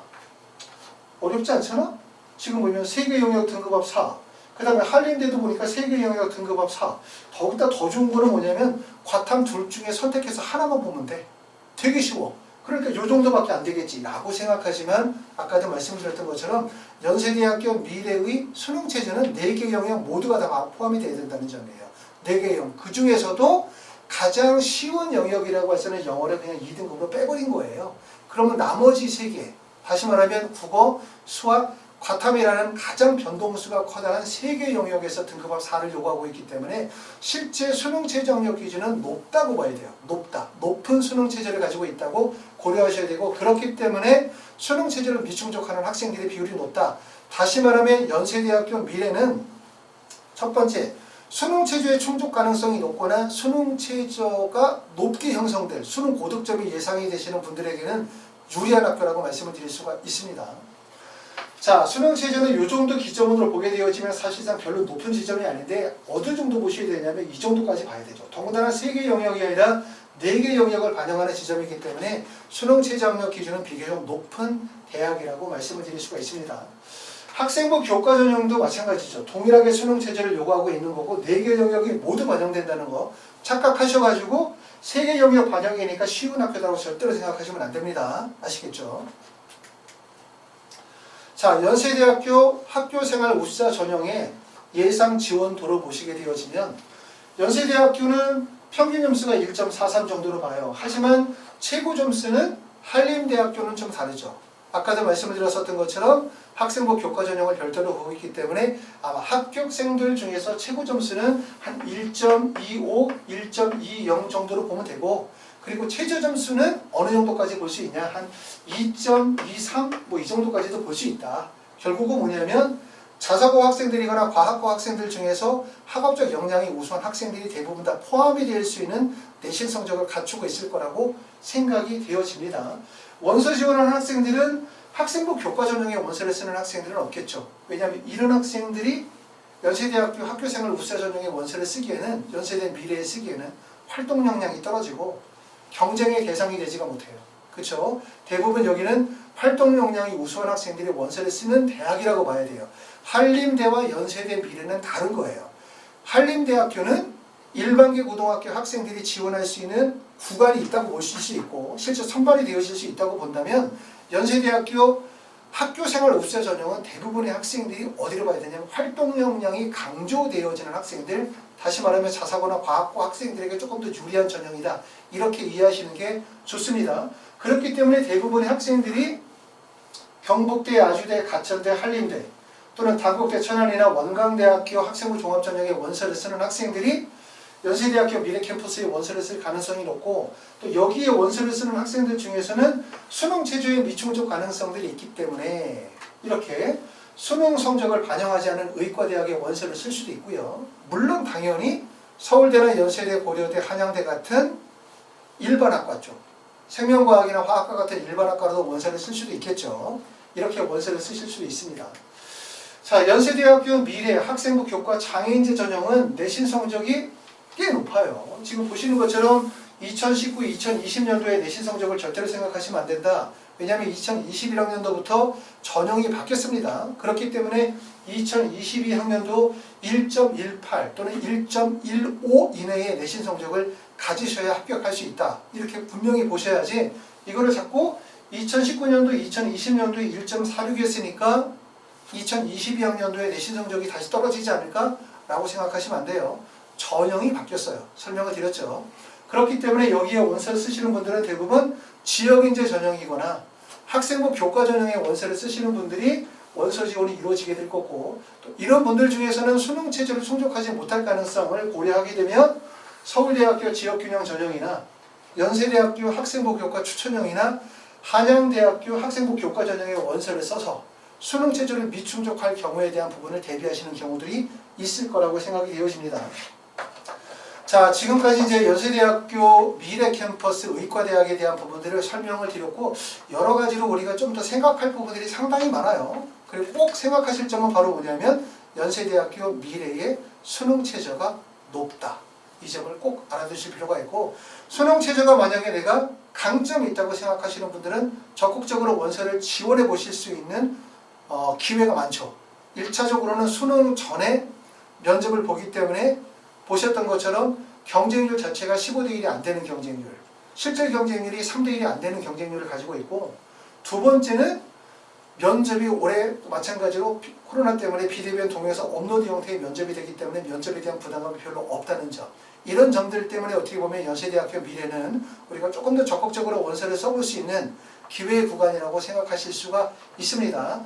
Speaker 1: 어렵지 않잖아? 지금 보면 세계 영역 등급합 4. 그 다음에 한림대도 보니까 세계 영역 등급합 4. 더욱더 더 좋은 거는 뭐냐면 과탐 둘 중에 선택해서 하나만 보면 돼. 되게 쉬워. 그러니까 이 정도밖에 안 되겠지 라고 생각하지만 아까도 말씀드렸던 것처럼 연세대학교 미래의 수능체제는 4개 영역 모두가 다 포함이 되어야 된다는 점이에요. 4개 영역. 그 중에서도 가장 쉬운 영역이라고 해서는 영어를 그냥 2등급으로 빼버린 거예요. 그러면 나머지 3개, 다시 말하면 국어, 수학, 과탐이라는 가장 변동수가 커다란 3개 영역에서 등급합 4를 요구하고 있기 때문에 실제 수능 최저 학력 기준은 높다고 봐야 돼요. 높다. 높은 수능 체제를 가지고 있다고 고려하셔야 되고, 그렇기 때문에 수능 체제를 미충족하는 학생들의 비율이 높다. 다시 말하면 연세대학교 미래는 첫 번째, 수능 체제의 충족 가능성이 높거나 수능 체제가 높게 형성될 수능 고득점이 예상이 되시는 분들에게는 유리한 학교라고 말씀을 드릴 수가 있습니다. 자, 수능 체제는 이 정도 기점으로 보게 되어지면 사실상 별로 높은 지점이 아닌데 어느 정도 보셔야 되냐면 이 정도까지 봐야 되죠. 더군다나 3개 영역이 아니라 4개 영역을 반영하는 지점이기 때문에 수능 체제 학력 기준은 비교적 높은 대학이라고 말씀을 드릴 수가 있습니다. 학생부 교과 전형도 마찬가지죠. 동일하게 수능 체제를 요구하고 있는 거고 4개 영역이 모두 반영된다는 거 착각하셔가지고 3개 영역 반영이니까 쉬운 학교라고 절대로 생각하시면 안 됩니다. 아시겠죠? 자, 연세대학교 학교생활 우수자 전형의 예상 지원도로 보시게 되어지면 연세대학교는 평균 점수가 1.43 정도로 봐요. 하지만 최고 점수는 한림대학교는 좀 다르죠. 아까도 말씀을 드렸었던 것처럼 학생부 교과 전형을 별도로 보고 있기 때문에 아마 합격생들 중에서 최고 점수는 한 1.25, 1.20 정도로 보면 되고, 그리고 최저 점수는 어느 정도까지 볼 수 있냐, 한 2.23 뭐 이 정도까지도 볼 수 있다. 결국은 뭐냐면 자사고 학생들이거나 과학고 학생들 중에서 학업적 역량이 우수한 학생들이 대부분 다 포함이 될 수 있는 내신 성적을 갖추고 있을 거라고 생각이 되어집니다. 원서 지원하는 학생들은 학생부 교과 전형의 원서를 쓰는 학생들은 없겠죠. 왜냐하면 이런 학생들이 연세대학교 학교생활 우수자 전형의 원서를 쓰기에는, 연세대 미래에 쓰기에는 활동 역량이 떨어지고 경쟁의 대상이 되지가 못해요. 그렇죠? 대부분 여기는 활동 역량이 우수한 학생들이 원서를 쓰는 대학이라고 봐야 돼요. 한림대와 연세대 미래는 다른 거예요. 한림대학교는 일반계 고등학교 학생들이 지원할 수 있는 구간이 있다고 보실 수 있고 실제 선발이 되어질 수 있다고 본다면, 연세대학교 학교생활 우수자 전형은 대부분의 학생들이 어디로 봐야 되냐면 활동 역량이 강조되어지는 학생들, 다시 말하면 자사고나 과학고 학생들에게 조금 더 유리한 전형이다. 이렇게 이해하시는 게 좋습니다. 그렇기 때문에 대부분의 학생들이 경북대, 아주대, 가천대, 한림대 또는 단국대, 천안이나 원광대학교 학생부 종합전형의 원서를 쓰는 학생들이 연세대학교 미래캠퍼스의 원서를 쓸 가능성이 높고, 또 여기에 원서를 쓰는 학생들 중에서는 수능 체제의 미충족 가능성들이 있기 때문에 이렇게 수능 성적을 반영하지 않은 의과대학의 원서를 쓸 수도 있고요. 물론 당연히 서울대나 연세대, 고려대, 한양대 같은 일반학과 쪽, 생명과학이나 화학과 같은 일반학과로도 원서를 쓸 수도 있겠죠. 이렇게 원서를 쓰실 수도 있습니다. 자, 연세대학교 미래 학생부 교과 장애인제 전형은 내신 성적이 꽤 높아요. 지금 보시는 것처럼 2019, 2020년도에 내신 성적을 절대로 생각하시면 안 된다. 왜냐하면 2021학년도부터 전형이 바뀌었습니다. 그렇기 때문에 2022학년도 1.18 또는 1.15 이내의 내신 성적을 가지셔야 합격할 수 있다. 이렇게 분명히 보셔야지, 이거를 자꾸 2019년도, 2020년도에 1.46이었으니까 2022학년도에 내신 성적이 다시 떨어지지 않을까? 라고 생각하시면 안 돼요. 전형이 바뀌었어요. 설명을 드렸죠. 그렇기 때문에 여기에 원서를 쓰시는 분들은 대부분 지역인재 전형이거나 학생부 교과 전형의 원서를 쓰시는 분들이 원서 지원이 이루어지게 될 거고, 또 이런 분들 중에서는 수능 체제를 충족하지 못할 가능성을 고려하게 되면 서울대학교 지역균형 전형이나 연세대학교 학생부 교과 추천형이나 한양대학교 학생부 교과 전형의 원서를 써서 수능 체제를 미충족할 경우에 대한 부분을 대비하시는 경우들이 있을 거라고 생각이 되어집니다. 자, 지금까지 이제 연세대학교 미래캠퍼스 의과대학에 대한 부분들을 설명을 드렸고, 여러 가지로 우리가 좀 더 생각할 부분들이 상당히 많아요. 그리고 꼭 생각하실 점은 바로 뭐냐면 연세대학교 미래의 수능 최저가 높다. 이 점을 꼭 알아두실 필요가 있고, 수능 최저가 만약에 내가 강점이 있다고 생각하시는 분들은 적극적으로 원서를 지원해 보실 수 있는 기회가 많죠. 1차적으로는 수능 전에 면접을 보기 때문에 보셨던 것처럼 경쟁률 자체가 15대 1이 안 되는 경쟁률, 실제 경쟁률이 3대 1이 안 되는 경쟁률을 가지고 있고, 두 번째는 면접이 올해 마찬가지로 코로나 때문에 비대면 통해서 업로드 형태의 면접이 되기 때문에 면접에 대한 부담감이 별로 없다는 점. 이런 점들 때문에 어떻게 보면 연세대학교 미래는 우리가 조금 더 적극적으로 원서를 써볼 수 있는 기회의 구간이라고 생각하실 수가 있습니다.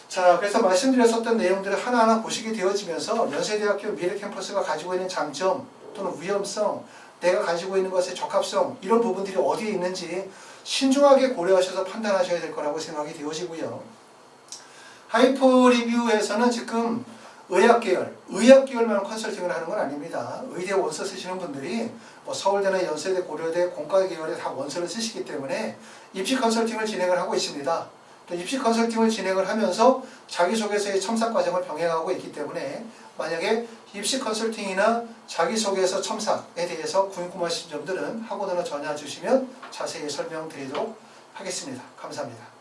Speaker 1: 자, 그래서 말씀드렸었던 내용들을 하나하나 보시게 되어지면서 연세대학교 미래 캠퍼스가 가지고 있는 장점 또는 위험성, 내가 가지고 있는 것의 적합성, 이런 부분들이 어디에 있는지 신중하게 고려하셔서 판단하셔야 될 거라고 생각이 되어지고요. 하이퍼 리뷰에서는 지금 의학계열만 컨설팅을 하는 건 아닙니다. 의대 원서 쓰시는 분들이 뭐 서울대나 연세대, 고려대, 공과계열에 다 원서를 쓰시기 때문에 입시 컨설팅을 진행을 하고 있습니다. 또 입시 컨설팅을 진행을 하면서 자기소개서의 첨삭 과정을 병행하고 있기 때문에 만약에 입시 컨설팅이나 자기소개서 첨삭에 대해서 궁금하신 점들은 학원으로 전화 주시면 자세히 설명드리도록 하겠습니다. 감사합니다.